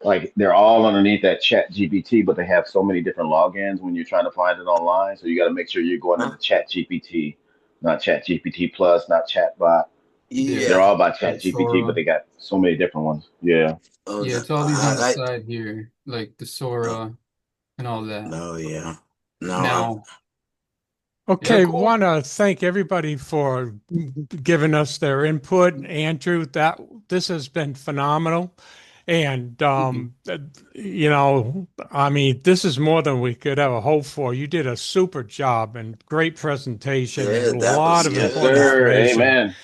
like they're all underneath that ChatGPT, but they have so many different logins when you're trying to find it online. So you got to make sure you're going into ChatGPT, not ChatGPT plus, not chatbot. They're Yeah. all by That's ChatGPT, but Sora. they got so many different ones. Yeah. Oh, Yeah, it's all these on the side here, like the Sora and all that. Oh, yeah. No. Now, Okay, cool. want to thank everybody for giving us their input. Andrew, this has been phenomenal. And, you know, I mean, this is more than we could ever hope for. You did a super job and great presentation Yeah, and a that was lot of good. Yes, important sir. information. Amen.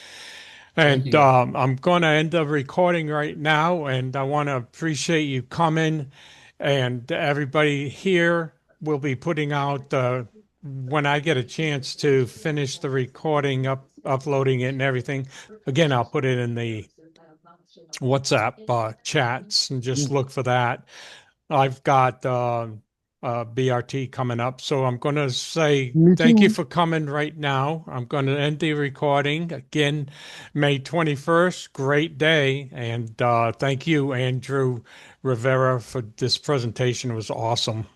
Thank And you. I'm going to end the recording right now. And I want to appreciate you coming. And everybody here will be putting out when I get a chance to finish the recording, uploading it and everything. Again, I'll put it in the WhatsApp chats and just look for that. I've got BRT coming up, so I'm going to say Me thank you too. for coming right now. I'm going to end the recording again, May 21st. Great day, and thank you, Andrew Rivera, for this presentation. It was awesome.